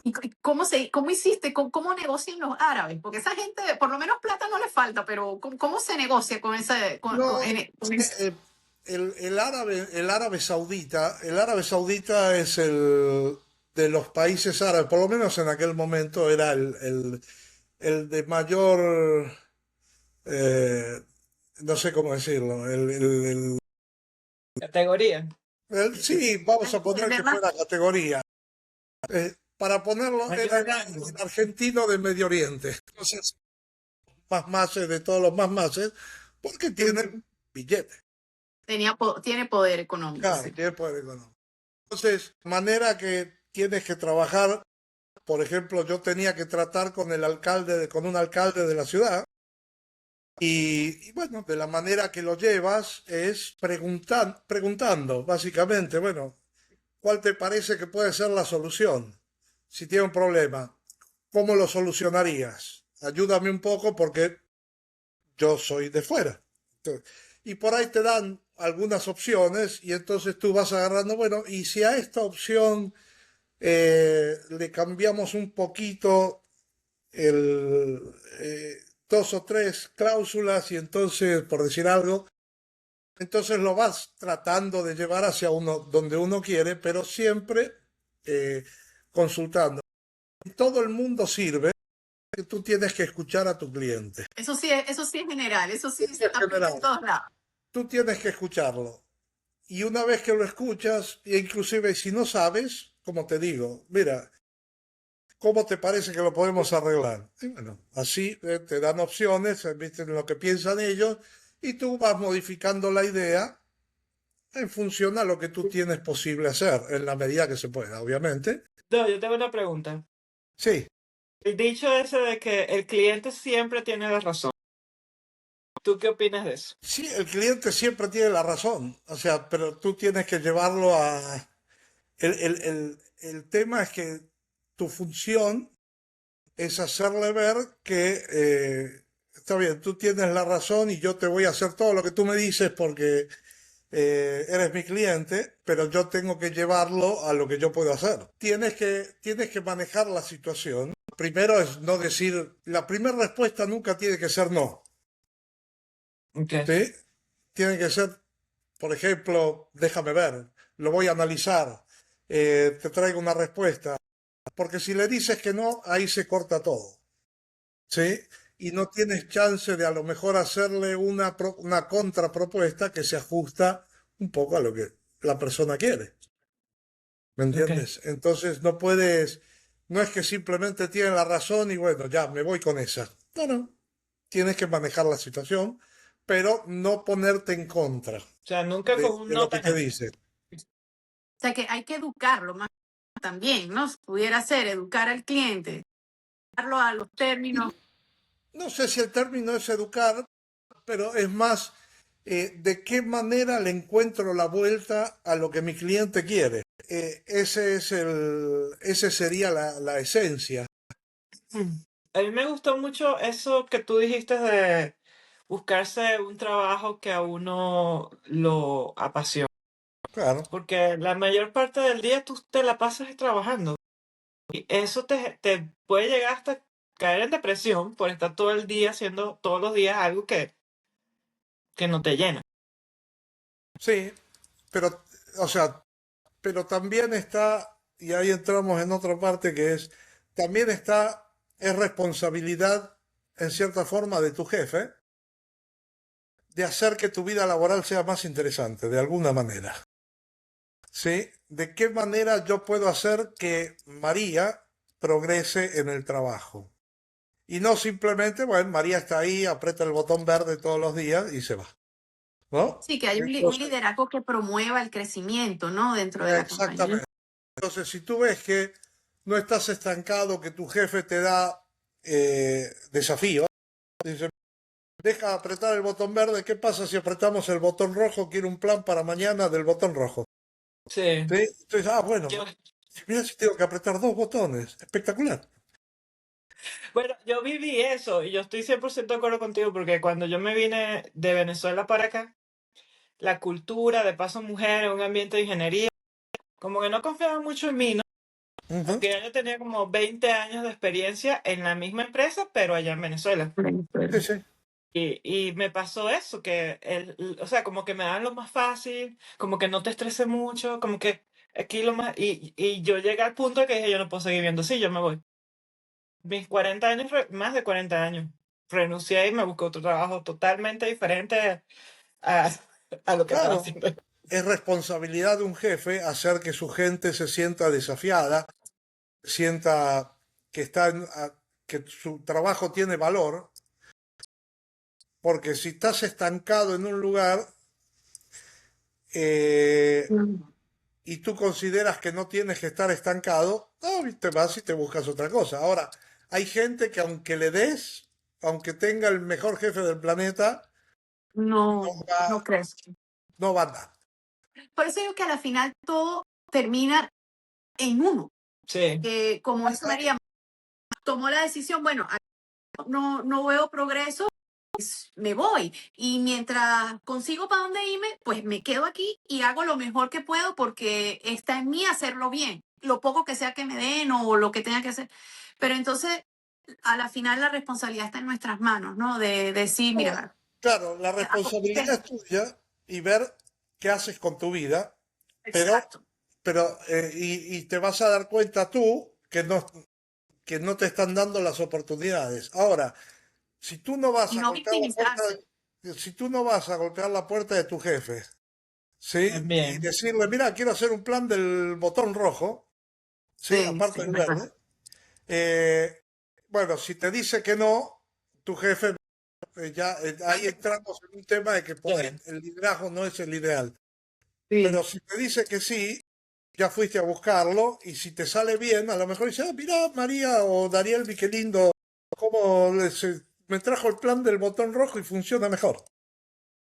[SPEAKER 1] ¿Y cómo hiciste? ¿Cómo negocian los árabes? Porque esa gente, por lo menos plata no le falta, pero ¿cómo se negocia con ese,
[SPEAKER 2] No,
[SPEAKER 1] con ese-
[SPEAKER 2] el árabe saudita es el de los países árabes, por lo menos en aquel momento era el de mayor, eh, no sé cómo decirlo,
[SPEAKER 3] Categoría.
[SPEAKER 2] sí, vamos a
[SPEAKER 1] el
[SPEAKER 2] poner
[SPEAKER 1] de
[SPEAKER 2] que
[SPEAKER 1] más?
[SPEAKER 2] fuera categoría. Para ponerlo,
[SPEAKER 3] Mayor
[SPEAKER 2] era
[SPEAKER 3] rango.
[SPEAKER 2] el argentino de Medio Oriente. Entonces, más mases de todos los más mases, porque tienen billetes.
[SPEAKER 1] Tiene poder económico,
[SPEAKER 2] Claro,
[SPEAKER 1] sí.
[SPEAKER 2] tienen poder económico. Entonces, manera que tienes que trabajar. Por ejemplo, yo tenía que tratar con con un alcalde de la ciudad. Y bueno, de la manera que lo llevas es preguntando, básicamente, bueno, ¿cuál te parece que puede ser la solución? Si tiene un problema, ¿cómo lo solucionarías? Ayúdame un poco porque yo soy de fuera. Y por ahí te dan algunas opciones y entonces tú vas agarrando, bueno, y si a esta opción le cambiamos un poquito el, dos o tres cláusulas y entonces, por decir algo, entonces lo vas tratando de llevar hacia uno donde uno quiere, pero siempre eh, consultando. Todo el mundo sirve, que tú tienes que escuchar a tu cliente.
[SPEAKER 1] Eso sí es general, eso sí se
[SPEAKER 2] En
[SPEAKER 1] aplica en
[SPEAKER 2] general,
[SPEAKER 1] todos lados.
[SPEAKER 2] tú tienes que escucharlo. Y una vez que lo escuchas, e inclusive si no sabes, como te digo, mira, ¿cómo te parece que lo podemos arreglar? Y bueno, así te dan opciones, viste lo que piensan ellos, y tú vas modificando la idea en función a lo que tú tienes posible hacer, en la medida que se pueda, obviamente.
[SPEAKER 3] No, yo tengo una pregunta.
[SPEAKER 2] Sí,
[SPEAKER 3] El dicho ese de que el cliente siempre tiene la razón. ¿Tú qué opinas de eso?
[SPEAKER 2] sí, el cliente siempre tiene la razón, o sea, pero tú tienes que llevarlo a... El tema es que tu función es hacerle ver que está bien, tú tienes la razón y yo te voy a hacer todo lo que tú me dices porque eres mi cliente, pero yo tengo que llevarlo a lo que yo puedo hacer. Tienes que manejar la situación. Primero es no decir, la primera respuesta nunca tiene que ser no,
[SPEAKER 3] Ok,
[SPEAKER 2] ¿sí? Tiene que ser, por ejemplo, déjame ver, lo voy a analizar, te traigo una respuesta. Porque si le dices que no, ahí se corta todo, ¿sí? Y no tienes chance de a lo mejor hacerle una contrapropuesta que se ajusta un poco a lo que la persona quiere, ¿me
[SPEAKER 3] ok.
[SPEAKER 2] entiendes? Entonces no puedes, no es que simplemente tiene la razón y bueno, ya me voy con esa. No, no, tienes que manejar la situación, pero no ponerte en contra
[SPEAKER 3] O sea, nunca con un
[SPEAKER 2] de
[SPEAKER 3] no
[SPEAKER 2] lo que te
[SPEAKER 3] tan...
[SPEAKER 2] dice.
[SPEAKER 1] O sea que hay que educarlo más también, ¿no? Pudiera ser educar al cliente, darlo a los términos.
[SPEAKER 2] No sé si el término es educar, pero es más de qué manera le encuentro la vuelta a lo que mi cliente quiere. Ese sería la esencia.
[SPEAKER 3] Mm. A mí me gustó mucho eso que tú dijiste de buscarse un trabajo que a uno lo apasiona,
[SPEAKER 2] Claro,
[SPEAKER 3] porque la mayor parte del día tú te la pasas trabajando y eso te puede llegar hasta caer en depresión por estar todo el día haciendo todos los días algo que no te llena.
[SPEAKER 2] sí, pero, o sea, pero también está, y ahí entramos en otra parte que es, también está, es responsabilidad en cierta forma de tu jefe de hacer que tu vida laboral sea más interesante, de alguna manera. ¿Sí? ¿De qué manera yo puedo hacer que María progrese en el trabajo? Y no simplemente, bueno, María está ahí, aprieta el botón verde todos los días y se va, ¿no?
[SPEAKER 1] Sí, que hay un
[SPEAKER 2] Entonces,
[SPEAKER 1] liderazgo que promueva el crecimiento, ¿no? Dentro de la compañía.
[SPEAKER 2] exactamente. Entonces, si tú ves que no estás estancado, que tu jefe te da desafío, dice, deja apretar el botón verde, ¿qué pasa si apretamos el botón rojo? Quiero un plan para mañana del botón rojo.
[SPEAKER 3] Sí.
[SPEAKER 2] ¿Sí? Entonces, bueno,
[SPEAKER 3] Yo,
[SPEAKER 2] mira si tengo que apretar dos botones, espectacular.
[SPEAKER 3] bueno, yo viví eso y yo estoy 100% de acuerdo contigo porque cuando yo me vine de Venezuela para acá, la cultura de paso mujer en un ambiente de ingeniería, como que no confiaba mucho en mí, ¿no?
[SPEAKER 2] Ujú.
[SPEAKER 3] Aunque ya yo tenía como 20 años de experiencia en la misma empresa, pero allá en Venezuela.
[SPEAKER 2] Sí, sí.
[SPEAKER 3] Y me pasó eso, que o sea, como que me dan lo más fácil, como que no te estreses mucho, como que aquí lo más... Y yo llegué al punto de que dije, yo no puedo seguir viendo así, yo me voy. Mis 40 años, más de 40 años, renuncié y me busqué otro trabajo totalmente diferente a, a lo que estaba
[SPEAKER 2] Claro,
[SPEAKER 3] haciendo.
[SPEAKER 2] es responsabilidad de un jefe hacer que su gente se sienta desafiada, sienta que que su trabajo tiene valor, porque si estás estancado en un lugar eh, y tú consideras que no tienes que estar estancado, no, te vas y te buscas otra cosa. Ahora, hay gente que aunque le des, aunque tenga el mejor jefe del planeta, no
[SPEAKER 1] No,
[SPEAKER 2] va,
[SPEAKER 1] no crees.
[SPEAKER 2] no va a andar.
[SPEAKER 1] Por eso digo que a la final todo termina en uno.
[SPEAKER 3] Sí,
[SPEAKER 1] Como dice María, tomó la decisión, bueno, no veo progreso, pues me voy. Y mientras consigo para dónde irme, pues me quedo aquí y hago lo mejor que puedo porque está en mí hacerlo bien. Lo poco que sea que me den o lo que tenga que hacer. Pero entonces, a la final la responsabilidad está en nuestras manos, ¿no? De decir, mira,
[SPEAKER 2] Claro, la responsabilidad es tuya y ver qué haces con tu vida, pero,
[SPEAKER 1] exacto.
[SPEAKER 2] y te vas a dar cuenta tú que no te están dando las oportunidades. Ahora, si tú no vas
[SPEAKER 1] Y
[SPEAKER 2] a
[SPEAKER 1] no
[SPEAKER 2] golpear la puerta,
[SPEAKER 1] victimizarse.
[SPEAKER 2] si tú no vas a golpear la puerta de tu jefe, ¿sí? Y
[SPEAKER 3] también.
[SPEAKER 2] decirle, mira, quiero hacer un plan del botón rojo, ¿sí?
[SPEAKER 1] Sí,
[SPEAKER 2] Aparte
[SPEAKER 1] sí,
[SPEAKER 2] del
[SPEAKER 1] verdad.
[SPEAKER 2] verde. eh, bueno, si te dice que no, tu jefe ya ahí entramos en un tema de que por ahí
[SPEAKER 3] Sí,
[SPEAKER 2] el liderazgo no es el ideal. Pero
[SPEAKER 1] Sí.
[SPEAKER 2] si te dice que sí, ya fuiste a buscarlo y si te sale bien, a lo mejor dice, ah, mira, María o Daniel, qué lindo, cómo me trajo el plan del botón rojo y funciona mejor.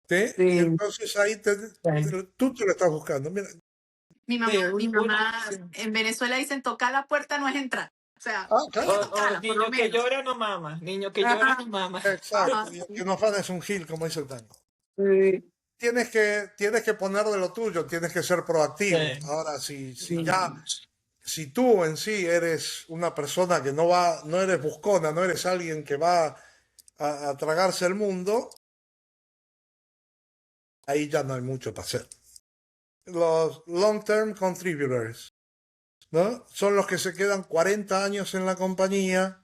[SPEAKER 2] ¿Sí? Y
[SPEAKER 1] Sí.
[SPEAKER 2] entonces ahí
[SPEAKER 3] sí.
[SPEAKER 2] tú te lo estás buscando. Mira,
[SPEAKER 1] Mi
[SPEAKER 3] Sí,
[SPEAKER 1] mamá
[SPEAKER 3] sí.
[SPEAKER 1] en Venezuela dicen tocar la puerta no es entrar. O sea,
[SPEAKER 2] Ah,
[SPEAKER 1] hay que
[SPEAKER 2] claro.
[SPEAKER 1] tocarla, por lo
[SPEAKER 3] Niño que
[SPEAKER 1] menos.
[SPEAKER 3] llora no mama, niño que llora
[SPEAKER 1] Ajá,
[SPEAKER 3] no mama.
[SPEAKER 2] Exacto.
[SPEAKER 1] ajá,
[SPEAKER 2] Y el que
[SPEAKER 1] sí.
[SPEAKER 2] no fan es un gil, como dice el tango.
[SPEAKER 3] Sí.
[SPEAKER 2] Tienes que poner de lo tuyo, tienes que ser proactivo.
[SPEAKER 3] Sí.
[SPEAKER 2] Ahora, si tú en sí eres una persona que no eres buscona, no eres alguien que va a tragarse el mundo, ahí ya no hay mucho para hacer. Los long-term contributors, ¿no? Son los que se quedan 40 años en la compañía,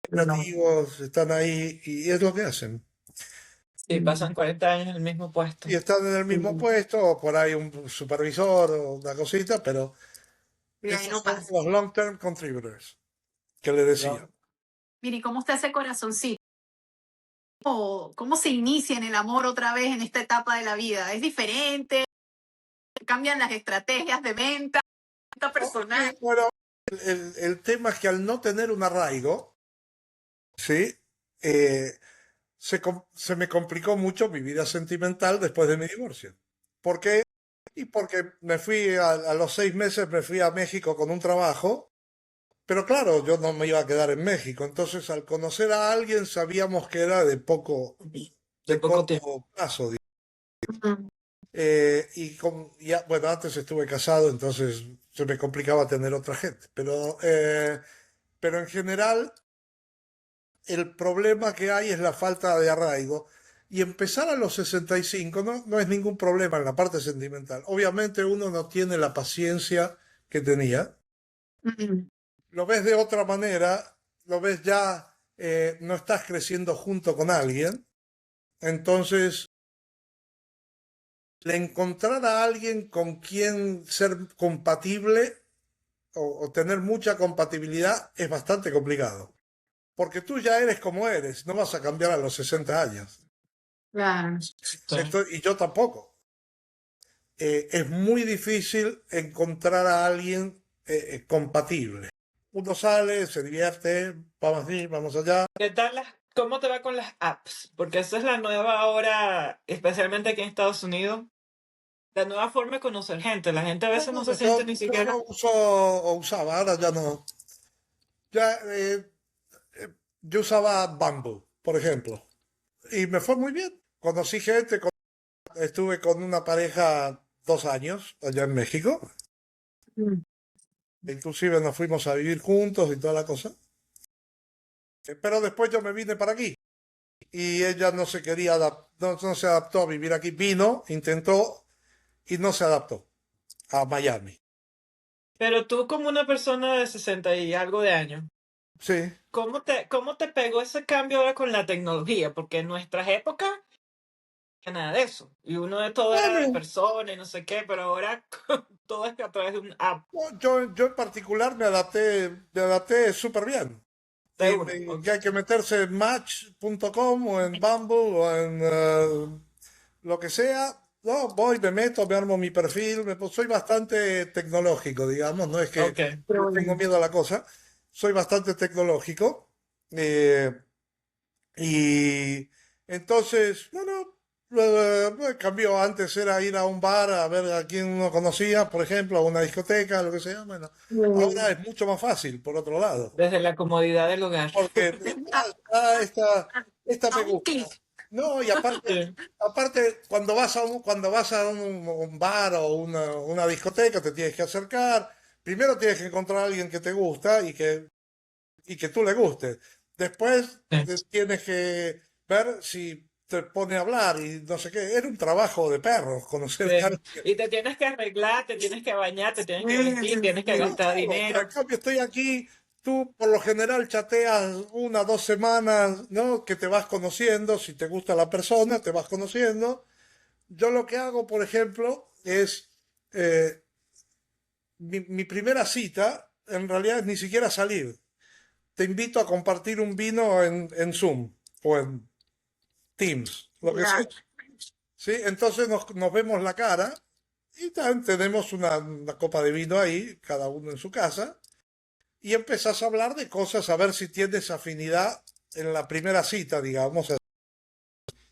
[SPEAKER 2] nativos, están ahí y es lo que hacen.
[SPEAKER 3] Sí, pasan 40 años en el mismo puesto.
[SPEAKER 2] Y están en el mismo puesto, o por ahí un supervisor o una cosita, pero
[SPEAKER 1] Y de ahí
[SPEAKER 2] esos
[SPEAKER 1] no
[SPEAKER 2] son
[SPEAKER 1] pasa.
[SPEAKER 2] los long-term contributors que le decía.
[SPEAKER 3] No.
[SPEAKER 1] Mire, ¿y cómo está ese corazoncito? ¿Cómo se inicia en el amor otra vez en esta etapa de la vida? ¿Es diferente? ¿Cambian las estrategias de venta personal?
[SPEAKER 2] Bueno, el tema es que al no tener un arraigo, ¿sí? Eh, se me complicó mucho mi vida sentimental después de mi divorcio. ¿Por qué? Y porque me fui a los 6 meses, me fui a México con un trabajo, pero claro, yo no me iba a quedar en México. Entonces, al conocer a alguien, sabíamos que era
[SPEAKER 3] De
[SPEAKER 2] de
[SPEAKER 3] poco tiempo.
[SPEAKER 2] corto plazo.
[SPEAKER 1] Ujú.
[SPEAKER 2] Bueno, antes estuve casado, entonces se me complicaba tener otra gente. Pero en general, el problema que hay es la falta de arraigo. Y empezar a los 65 no es ningún problema en la parte sentimental. Obviamente uno no tiene la paciencia que tenía.
[SPEAKER 1] Ujú.
[SPEAKER 2] Lo ves de otra manera, lo ves ya, no estás creciendo junto con alguien. Entonces, el encontrar a alguien con quien ser compatible o tener mucha compatibilidad es bastante complicado. Porque tú ya eres como eres, no vas a cambiar a los 60 años.
[SPEAKER 1] Claro.
[SPEAKER 3] Sí.
[SPEAKER 2] Y yo tampoco. Es muy difícil encontrar a alguien compatible. Uno sale, se divierte, vamos aquí, vamos allá.
[SPEAKER 3] ¿Qué tal cómo te va con las apps? Porque esa es la nueva ahora, especialmente aquí en Estados Unidos, la nueva forma de conocer gente. La gente a veces no se
[SPEAKER 2] Bueno,
[SPEAKER 3] siente ni
[SPEAKER 2] yo
[SPEAKER 3] siquiera.
[SPEAKER 2] no uso o usaba, ahora ya no. Ya, eh, yo usaba Bumble, por ejemplo, y me fue muy bien. Conocí gente, estuve con una pareja 2 años allá en México.
[SPEAKER 1] Mm.
[SPEAKER 2] Inclusive nos fuimos a vivir juntos y toda la cosa. Pero después yo me vine para aquí y ella no se quería no se adaptó a vivir aquí. Vino, intentó y no se adaptó a Miami.
[SPEAKER 3] Pero tú como una persona de 60 y algo de años,
[SPEAKER 2] Sí.
[SPEAKER 3] ¿cómo te pegó ese cambio ahora con la tecnología? Porque en nuestras épocas nada de eso. Y uno de todo era de
[SPEAKER 2] Bueno,
[SPEAKER 3] persona y no sé qué, pero ahora todo es a través de un app
[SPEAKER 2] no, yo en particular me adapté súper bien.
[SPEAKER 3] de uno.
[SPEAKER 2] Que hay que meterse en match.com o en Bumble o en lo que sea. No, voy, me meto, me armo mi perfil. Soy bastante tecnológico, digamos. No es que
[SPEAKER 3] Ok.
[SPEAKER 2] le tengo miedo a la cosa. Soy bastante tecnológico. eh, y entonces, bueno, cambió. Antes era ir a un bar a ver a quién uno conocía, por ejemplo, a una discoteca, lo que sea. Bueno, ahora es mucho más fácil, por otro lado.
[SPEAKER 3] Desde la comodidad del hogar.
[SPEAKER 2] Porque, esta
[SPEAKER 1] A
[SPEAKER 2] me
[SPEAKER 1] un
[SPEAKER 2] gusta.
[SPEAKER 1] clic.
[SPEAKER 2] No, y
[SPEAKER 3] Sí.
[SPEAKER 2] aparte, cuando vas a un bar o una discoteca, te tienes que acercar. Primero tienes que encontrar a alguien que te gusta y que tú le gustes. Después
[SPEAKER 3] Sí.
[SPEAKER 2] tienes que ver si te pone a hablar y no sé qué. Era un trabajo de perros conocer a
[SPEAKER 3] Sí.
[SPEAKER 2] alguien.
[SPEAKER 3] Y te tienes que arreglar, te tienes que bañar, te tienes que vestir, tienes que
[SPEAKER 2] No,
[SPEAKER 3] gastar
[SPEAKER 2] claro, pero en
[SPEAKER 3] dinero.
[SPEAKER 2] cambio estoy aquí, tú por lo general chateas 1 o 2 semanas, ¿no? Que te vas conociendo, si te gusta la persona, te vas conociendo. Yo lo que hago, por ejemplo, es eh, mi primera cita, en realidad es ni siquiera salir. Te invito a compartir un vino en Zoom o en Teams, lo que sea.
[SPEAKER 1] Ya.
[SPEAKER 2] ¿Sí? Entonces nos vemos la cara y tenemos una copa de vino ahí, cada uno en su casa. Y empezás a hablar de cosas, a ver si tienes afinidad en la primera cita, digamos.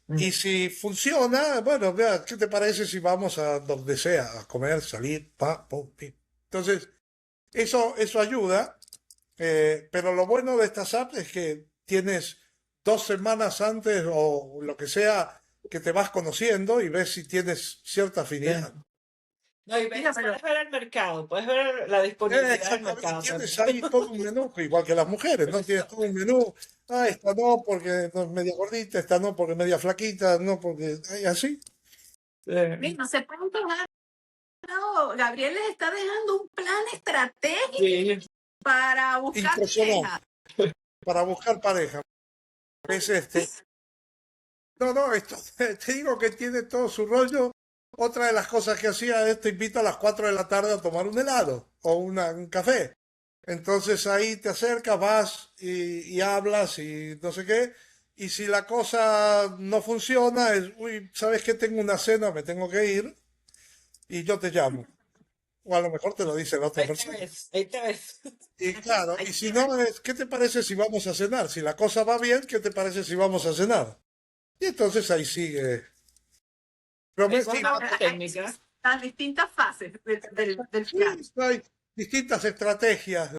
[SPEAKER 2] Y si funciona, bueno, vea, ¿qué te parece si vamos a donde sea, a comer, salir, pa, pum, pi? Entonces, eso ayuda, pero lo bueno de estas apps es que tienes 2 semanas antes o lo que sea que te vas conociendo y ves si tienes cierta
[SPEAKER 3] Eh,
[SPEAKER 2] afinidad.
[SPEAKER 3] No, y
[SPEAKER 1] Mira, pero
[SPEAKER 3] puedes ver el mercado, puedes ver la disponibilidad del
[SPEAKER 2] Exactamente, y
[SPEAKER 3] mercado
[SPEAKER 2] tienes
[SPEAKER 3] también.
[SPEAKER 2] ahí todo un menú, igual que las mujeres, ¿no? Tienes todo un menú. Ah, esta no porque no es media gordita, esta no porque es media flaquita, no porque... ay, así.
[SPEAKER 3] Eh,
[SPEAKER 1] no se pueden quejar. No, Gabriel les está dejando un plan estratégico
[SPEAKER 3] Sí,
[SPEAKER 1] para buscar
[SPEAKER 2] Impresionante.
[SPEAKER 1] pareja.
[SPEAKER 2] Para buscar pareja. Es este. No, no, esto te digo que tiene todo su rollo. Otra de las cosas que hacía es te invita a las 4 de la tarde a tomar un helado o un café. Entonces ahí te acercas, vas y hablas y no sé qué. Y si la cosa no funciona, es, uy, ¿sabes qué? Tengo una cena, me tengo que ir y yo te llamo. O a lo mejor te lo dice la otra
[SPEAKER 3] ahí te
[SPEAKER 2] persona.
[SPEAKER 3] ves, ahí te ves.
[SPEAKER 2] Y claro,
[SPEAKER 1] Hay
[SPEAKER 2] y si
[SPEAKER 1] que
[SPEAKER 2] no, es, ¿qué te parece si vamos a cenar? Si la cosa va bien, ¿qué te parece si vamos a cenar? Y entonces ahí sigue. Pero
[SPEAKER 3] Es
[SPEAKER 2] sí,
[SPEAKER 3] una
[SPEAKER 1] ver
[SPEAKER 3] buena técnica.
[SPEAKER 1] las distintas fases del
[SPEAKER 2] sí,
[SPEAKER 1] plan.
[SPEAKER 2] hay distintas estrategias.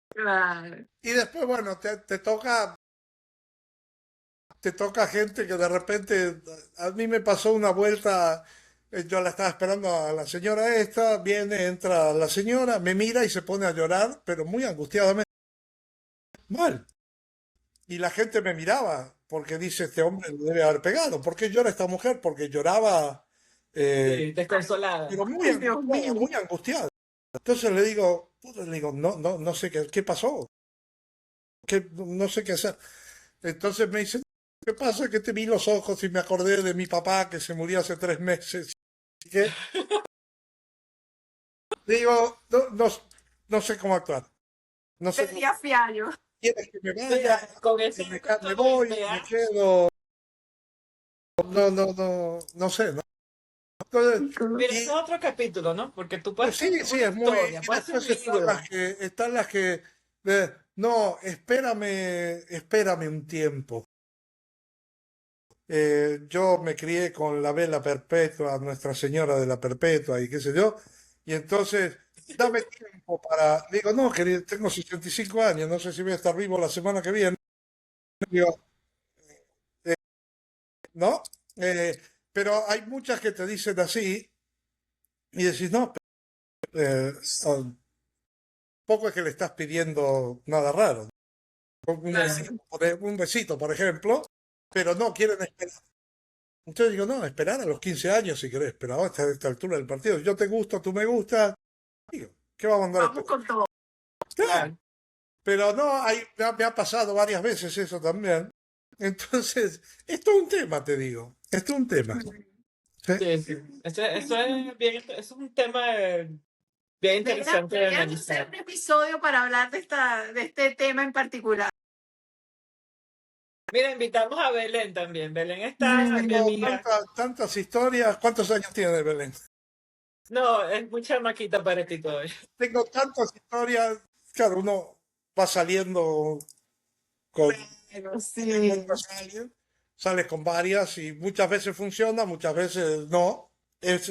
[SPEAKER 1] Claro.
[SPEAKER 2] Y después, bueno, te toca gente que de repente, a mí me pasó una vuelta, yo la estaba esperando a la señora esta, viene, entra la señora, me mira y se pone a llorar, pero muy angustiadamente, mal. Y la gente me miraba, porque dice, este hombre le debe haber pegado. ¿Por qué llora esta mujer? Porque lloraba, eh,
[SPEAKER 3] Sí, desconsolada.
[SPEAKER 2] pero muy
[SPEAKER 1] Ay, Dios
[SPEAKER 2] angustiada,
[SPEAKER 1] mío.
[SPEAKER 2] muy angustiada. Entonces le digo, puta, le digo, no, no, no sé qué pasó, no sé qué hacer. Entonces me dice, ¿qué pasa? Que te vi los ojos y me acordé de mi papá que se murió hace 3 meses. Así que digo, no, no, no sé cómo actuar. No sé,
[SPEAKER 1] Pedía fiallo.
[SPEAKER 2] ¿quieres que me vaya?
[SPEAKER 3] Mira, con
[SPEAKER 2] Que
[SPEAKER 3] ese
[SPEAKER 2] me
[SPEAKER 3] cuento de
[SPEAKER 2] voy, me
[SPEAKER 3] ideas,
[SPEAKER 2] quedo. No, no, no, no sé, ¿no? Entonces,
[SPEAKER 3] mira, ese es
[SPEAKER 2] y
[SPEAKER 3] otro capítulo, ¿no? Porque tú puedes
[SPEAKER 2] pues sí,
[SPEAKER 3] contar
[SPEAKER 2] sí,
[SPEAKER 3] una
[SPEAKER 2] es muy.
[SPEAKER 3] historia,
[SPEAKER 2] Y
[SPEAKER 3] puede ser un
[SPEAKER 2] después
[SPEAKER 3] libro.
[SPEAKER 2] están las que, no, espérame un tiempo. Yo me crié con la vela perpetua, Nuestra Señora de la Perpetua y qué sé yo, y entonces dame tiempo para, digo, no, querido, tengo 65 años, no sé si voy a estar vivo la semana que viene, digo, ¿no? Eh, pero hay muchas que te dicen así y decís, no, poco es que le estás pidiendo nada raro,
[SPEAKER 3] Claro.
[SPEAKER 2] un besito, por ejemplo, pero no quieren esperar. Entonces digo, no, esperar a los 15 años si querés, pero a esta altura del partido, yo te gusto, tú me gustas, digo, ¿qué vamos a andar
[SPEAKER 1] Vamos
[SPEAKER 2] esperando?
[SPEAKER 1] con todo.
[SPEAKER 2] Claro,
[SPEAKER 3] Claro.
[SPEAKER 2] pero no, me ha pasado varias veces eso también. Entonces, esto es un tema, te digo, esto es un tema. ¿Sí?
[SPEAKER 3] Sí, sí. Eso es bien, eso es un tema bien interesante de
[SPEAKER 1] Deberíamos hacer
[SPEAKER 3] analizar.
[SPEAKER 1] un episodio para hablar de este tema en particular.
[SPEAKER 3] Mira, invitamos a Belén también. Belén está, mi
[SPEAKER 2] Tengo
[SPEAKER 3] amiga.
[SPEAKER 2] tantas historias. ¿Cuántos años tiene Belén?
[SPEAKER 3] No, es mucha maquita para ti todavía.
[SPEAKER 2] Tengo tantas historias. Claro, uno va saliendo con,
[SPEAKER 1] Pero sí.
[SPEAKER 2] encuentras a alguien, sales con varias y muchas veces funciona, muchas veces no. Es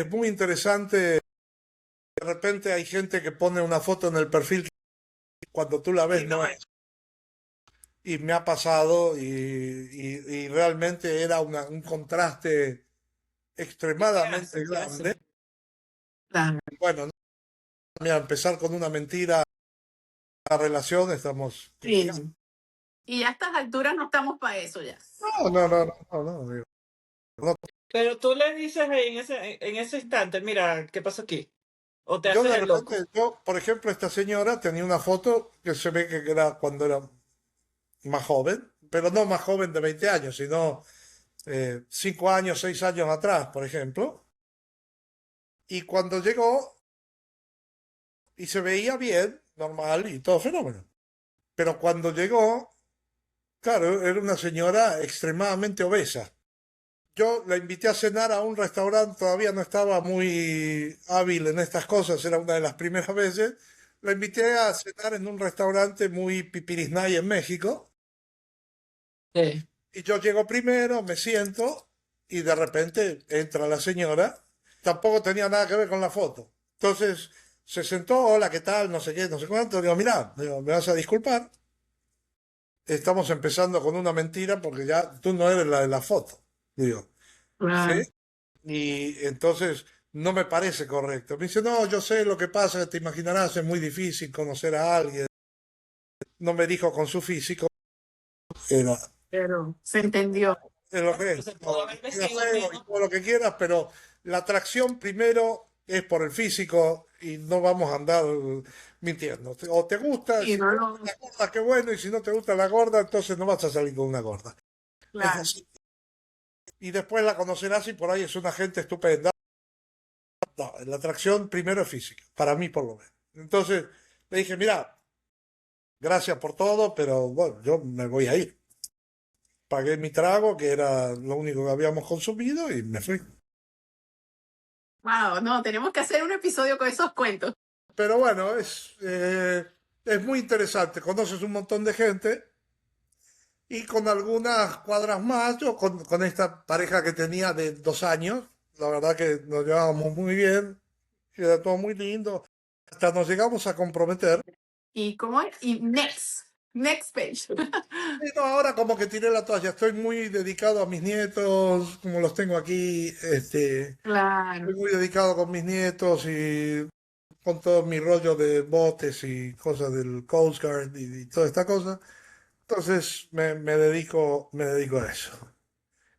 [SPEAKER 2] muy interesante. De repente hay gente que pone una foto en el perfil que cuando tú la ves no es. Y me ha pasado y realmente era un contraste
[SPEAKER 3] ¿Qué
[SPEAKER 2] extremadamente
[SPEAKER 3] hace? ¿Qué hace?
[SPEAKER 2] grande.
[SPEAKER 1] Claro.
[SPEAKER 2] Bueno, mira, empezar con una mentira, la relación, estamos
[SPEAKER 1] Sí.
[SPEAKER 2] complicando.
[SPEAKER 1] Y a estas alturas no estamos para eso ya.
[SPEAKER 2] No, no, no, no, no, digo, no.
[SPEAKER 3] Pero tú le dices ahí en ese instante, mira, ¿qué pasa aquí? O te
[SPEAKER 2] Yo
[SPEAKER 3] haces
[SPEAKER 2] de
[SPEAKER 3] el loco.
[SPEAKER 2] repente, por ejemplo, esta señora tenía una foto que se ve que era cuando era más joven, pero no más joven de 20 años, sino 5 años, 6 años atrás, por ejemplo. Y cuando llegó y se veía bien, normal y todo fenómeno. Pero cuando llegó, claro, era una señora extremadamente obesa. Yo la invité a cenar a un restaurante, todavía no estaba muy hábil en estas cosas, era una de las primeras veces. La invité a cenar en un restaurante muy pipirisnay en México
[SPEAKER 3] Sí.
[SPEAKER 2] Y yo llego primero, me siento y de repente entra la señora. Tampoco tenía nada que ver con la foto. Entonces se sentó, hola, ¿qué tal? No sé qué, no sé cuánto. Digo, mirá, digo, me vas a disculpar. Estamos empezando con una mentira porque ya tú no eres la de la foto. Digo, ¿sí?
[SPEAKER 1] Claro.
[SPEAKER 2] Y entonces no me parece correcto. Me dice, no, yo sé lo que pasa, te imaginarás, es muy difícil conocer a alguien. No me dijo con su físico, era,
[SPEAKER 1] Pero se entendió.
[SPEAKER 2] es lo que es.
[SPEAKER 3] Se pudo
[SPEAKER 2] No,
[SPEAKER 3] haber
[SPEAKER 2] era
[SPEAKER 3] vestido
[SPEAKER 2] feo y
[SPEAKER 3] menos.
[SPEAKER 2] todo lo que quieras, pero la atracción primero es por el físico y no vamos a andar mintiendo. O te gusta,
[SPEAKER 1] Y
[SPEAKER 2] si
[SPEAKER 1] no
[SPEAKER 2] te
[SPEAKER 1] lo,
[SPEAKER 2] gusta la gorda, qué bueno, y si no te gusta la gorda, entonces no vas a salir con una gorda. Es
[SPEAKER 1] claro.
[SPEAKER 2] así. Y después la conocerás y por ahí es una gente estupenda. No, la atracción primero es física, para mí por lo menos. Entonces le dije, mira, gracias por todo, pero bueno, yo me voy a ir. Pagué mi trago, que era lo único que habíamos consumido, y me fui.
[SPEAKER 1] Wow, no, tenemos que hacer un episodio con esos cuentos.
[SPEAKER 2] Pero bueno, es muy interesante. Conoces un montón de gente y con algunas cuadras más, yo con esta pareja que tenía de 2 años, la verdad que nos llevábamos muy bien, era todo muy lindo. Hasta nos llegamos a comprometer.
[SPEAKER 1] ¿Y cómo es? Y next page.
[SPEAKER 2] Y no, ahora como que tiré la toalla, estoy muy dedicado a mis nietos, como los tengo aquí, estoy
[SPEAKER 1] Claro,
[SPEAKER 2] muy dedicado con mis nietos y con todo mi rollo de botes y cosas del Coast Guard y toda esta cosa. Entonces me dedico a eso.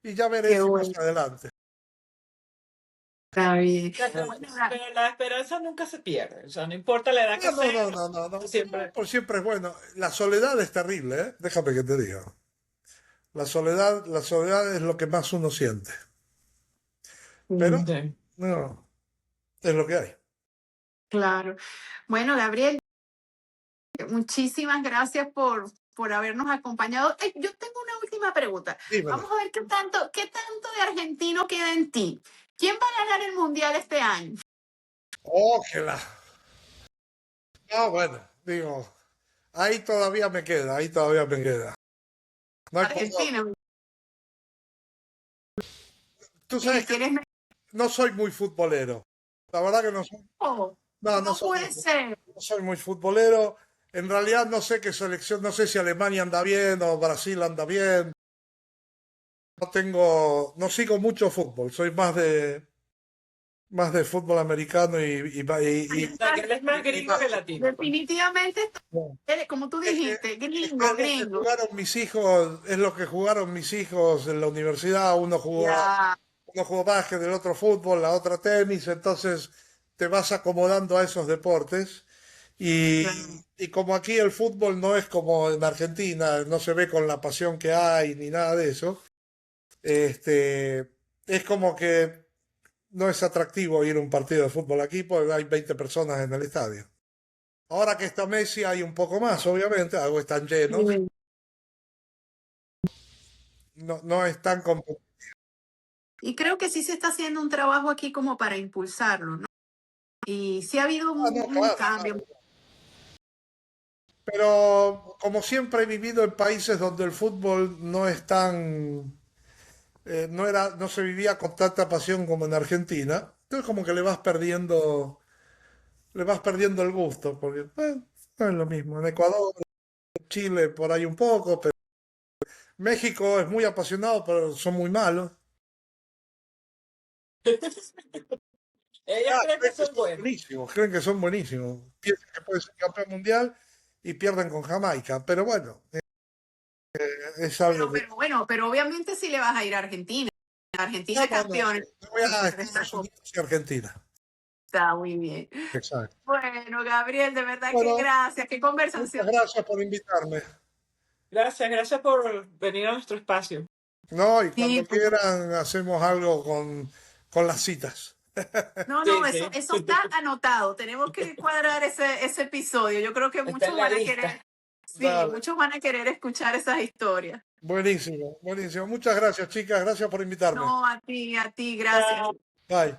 [SPEAKER 2] Y ya veré
[SPEAKER 1] qué
[SPEAKER 2] si más
[SPEAKER 1] bueno,
[SPEAKER 2] adelante.
[SPEAKER 1] está bien.
[SPEAKER 3] Pero,
[SPEAKER 1] Bueno,
[SPEAKER 3] pero la esperanza nunca se pierde. O sea, no importa la edad
[SPEAKER 2] No,
[SPEAKER 3] que
[SPEAKER 2] no, no,
[SPEAKER 3] sea,
[SPEAKER 2] no, no, no, no,
[SPEAKER 3] siempre.
[SPEAKER 2] por siempre es bueno. La soledad es terrible, ¿eh? Déjame que te diga. La soledad es lo que más uno siente. Pero,
[SPEAKER 1] mm,
[SPEAKER 3] Sí.
[SPEAKER 2] no, es lo que hay.
[SPEAKER 1] claro. Bueno, Gabriel, muchísimas gracias por habernos acompañado. Yo tengo una última pregunta.
[SPEAKER 2] Dímelo.
[SPEAKER 1] Vamos a ver qué tanto de argentino queda en ti. ¿Quién va a ganar el mundial este año?
[SPEAKER 2] Oh, que la. Ah, bueno, digo, ahí todavía me queda, ahí todavía me queda. No hay por dónde.
[SPEAKER 1] Argentina.
[SPEAKER 2] Tú
[SPEAKER 1] ¿Y
[SPEAKER 2] sabes que
[SPEAKER 1] quieres
[SPEAKER 2] no soy muy futbolero. La verdad que no soy.
[SPEAKER 1] México?
[SPEAKER 2] No, no
[SPEAKER 1] No
[SPEAKER 2] soy
[SPEAKER 1] puede ser.
[SPEAKER 2] no soy muy futbolero. En realidad no sé qué selección, no sé si Alemania anda bien o Brasil anda bien. No sigo mucho fútbol. Soy más de fútbol americano
[SPEAKER 3] O sea, que él es más
[SPEAKER 2] y
[SPEAKER 3] gringo que
[SPEAKER 2] básquet.
[SPEAKER 3] latino, pues.
[SPEAKER 1] Definitivamente,
[SPEAKER 2] No.
[SPEAKER 1] como tú
[SPEAKER 2] Es que,
[SPEAKER 1] dijiste,
[SPEAKER 2] es que
[SPEAKER 1] gringo,
[SPEAKER 2] es lo que
[SPEAKER 1] gringo.
[SPEAKER 2] jugaron mis hijos, es lo que jugaron mis hijos en la universidad.
[SPEAKER 1] Ya,
[SPEAKER 2] Uno jugó básquet, el otro fútbol, la otra tenis, entonces te vas acomodando a esos deportes.
[SPEAKER 1] claro.
[SPEAKER 2] Y como aquí el fútbol no es como en Argentina, no se ve con la pasión que hay ni nada de eso, este, es como que no es atractivo ir a un partido de fútbol aquí porque hay 20 personas en el estadio. Ahora que está Messi hay un poco más, obviamente, algo están llenos,
[SPEAKER 1] Sí.
[SPEAKER 2] no es tan complicado.
[SPEAKER 1] Y creo que sí se está haciendo un trabajo aquí como para impulsarlo, ¿no? Y sí ha habido
[SPEAKER 2] Ah, no,
[SPEAKER 1] un
[SPEAKER 2] claro,
[SPEAKER 1] cambio.
[SPEAKER 2] claro. Pero como siempre he vivido en países donde el fútbol no es tan no se vivía con tanta pasión como en Argentina. Entonces como que le vas perdiendo el gusto, porque no es lo mismo. En Ecuador, Chile, por ahí un poco, pero México es muy apasionado, pero son muy malos.
[SPEAKER 3] Ellos
[SPEAKER 2] Ah,
[SPEAKER 3] creen que
[SPEAKER 2] creen que
[SPEAKER 3] son
[SPEAKER 2] son
[SPEAKER 3] buenos.
[SPEAKER 2] buenísimos, creen que son buenísimos. Piensan que puede ser campeón mundial y pierden con Jamaica. Pero bueno, es algo que.
[SPEAKER 1] Pero obviamente sí le vas a ir a Argentina.
[SPEAKER 2] No,
[SPEAKER 1] Argentina es
[SPEAKER 2] no, no.
[SPEAKER 1] campeón.
[SPEAKER 2] Yo voy a Estados Unidos y Argentina.
[SPEAKER 1] Está muy bien.
[SPEAKER 2] Exacto.
[SPEAKER 1] Bueno, Gabriel, de verdad que
[SPEAKER 2] Bueno,
[SPEAKER 1] gracias. Qué
[SPEAKER 2] muchas
[SPEAKER 1] conversación.
[SPEAKER 2] gracias por invitarme.
[SPEAKER 3] Gracias, gracias por venir a nuestro espacio.
[SPEAKER 2] No, y
[SPEAKER 1] Sí,
[SPEAKER 2] cuando quieran hacemos algo con las citas.
[SPEAKER 1] no,
[SPEAKER 3] Sí, sí.
[SPEAKER 1] eso está anotado. Tenemos que cuadrar ese episodio. Yo creo que
[SPEAKER 3] Está
[SPEAKER 1] muchos
[SPEAKER 3] en la
[SPEAKER 1] van a
[SPEAKER 3] lista.
[SPEAKER 1] querer, sí,
[SPEAKER 2] Dale.
[SPEAKER 1] muchos van a querer escuchar esas historias.
[SPEAKER 2] Buenísimo, buenísimo. Muchas gracias, chicas. Gracias por invitarme.
[SPEAKER 1] No, a ti, gracias.
[SPEAKER 3] Chao.
[SPEAKER 2] Bye.